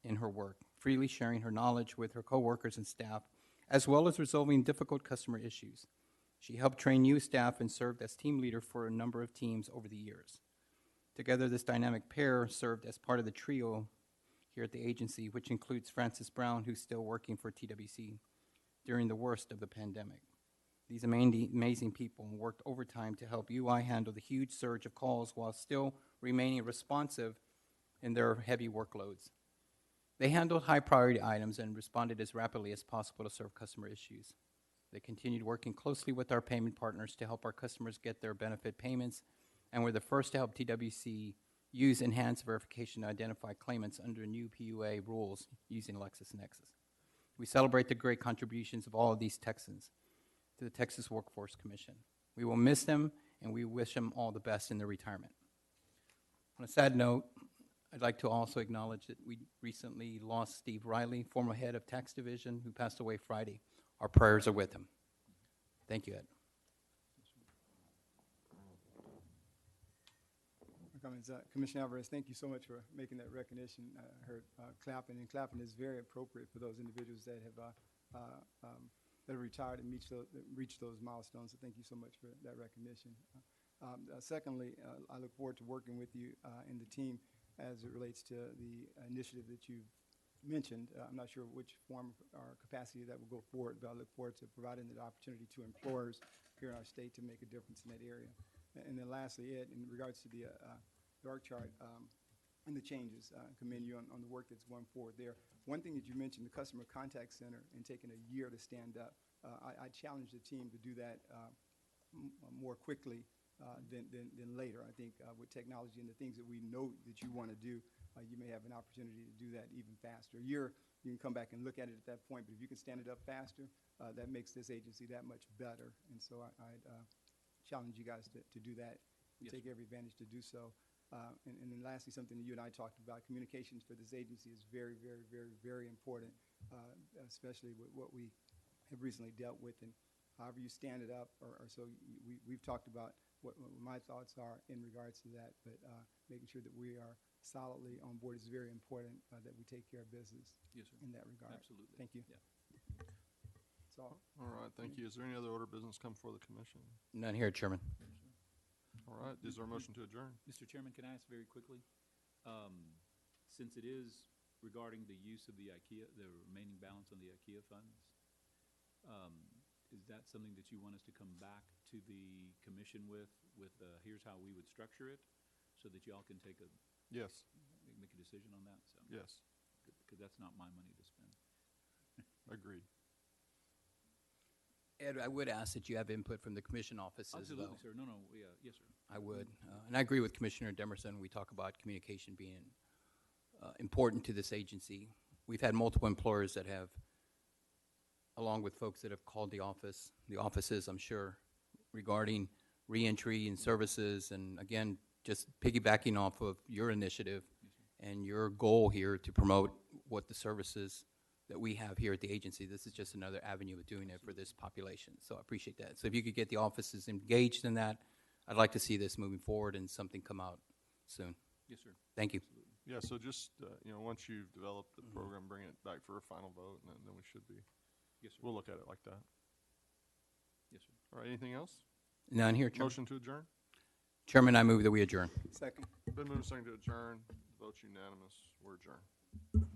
in her work, freely sharing her knowledge with her coworkers and staff, as well as resolving difficult customer issues. She helped train new staff and served as team leader for a number of teams over the years. Together, this dynamic pair served as part of the trio here at the agency, which includes Francis Brown, who's still working for TWC during the worst of the pandemic. These amazing people worked overtime to help UI handle the huge surge of calls while still remaining responsive in their heavy workloads. They handled high-priority items and responded as rapidly as possible to serve customer issues. They continued working closely with our payment partners to help our customers get their benefit payments, and were the first to help TWC use enhanced verification to identify claimants under new PUA rules using LexisNexis. We celebrate the great contributions of all of these Texans to the Texas Workforce Commission. We will miss them, and we wish them all the best in their retirement. On a sad note, I'd like to also acknowledge that we recently lost Steve Riley, former head of Tax Division, who passed away Friday. Our prayers are with him. Thank you, Ed. Commissioner Alvarez, thank you so much for making that recognition. I heard clapping, and clapping is very appropriate for those individuals that have retired and reached those milestones. So thank you so much for that recognition. Secondly, I look forward to working with you and the team as it relates to the initiative that you've mentioned. I'm not sure which form or capacity that will go forward, but I look forward to providing the opportunity to employers here in our state to make a difference in that area. And then lastly, Ed, in regards to the org chart and the changes, I commend you on the work that's going forward there. One thing that you mentioned, the Customer Contact Center, and taking a year to stand up, I challenge the team to do that more quickly than later. I think with technology and the things that we know that you want to do, you may have an opportunity to do that even faster. A year, you can come back and look at it at that point, but if you can stand it up faster, that makes this agency that much better. And so I'd challenge you guys to do that and take every advantage to do so. And then lastly, something that you and I talked about, communications for this agency is very, very, very, very important, especially with what we have recently dealt with. And however you stand it up, or so we've talked about what my thoughts are in regards to that, but making sure that we are solidly on board is very important, that we take care of business in that regard. Absolutely. Thank you. Yeah. That's all. All right, thank you. Is there any other order of business come before the commission? None here, Chairman. All right, is there a motion to adjourn? Mr. Chairman, can I ask very quickly, since it is regarding the use of the remaining balance on the IKEA funds, is that something that you want us to come back to the commission with here's how we would structure it, so that y'all can take Yes. make a decision on that? So, Yes. because that's not my money to spend. Agreed. Ed, I would ask that you have input from the commission office as Absolutely, well. sir. No, yeah, yes, sir. I would. And I agree with Commissioner Demerson. We talk about communication being important to this agency. We've had multiple employers that have, along with folks that have called the offices, I'm sure, regarding reentry and services. And again, just piggybacking off of your initiative and your goal here to promote what the services that we have here at the agency. This is just another avenue of doing it for this population. So I appreciate that. So if you could get the offices engaged in that, I'd like to see this moving forward and something come out soon. Yes, sir. Thank you. Yeah, so just, once you've developed the program, bring it back for a final vote, and then we should be, Yes, sir. we'll look at it like that. Yes, sir. All right, anything else? None here, Chairman. Motion to adjourn? Chairman, I move that we adjourn. Second. Been moved and seconded to adjourn. Vote unanimous. We're adjourned.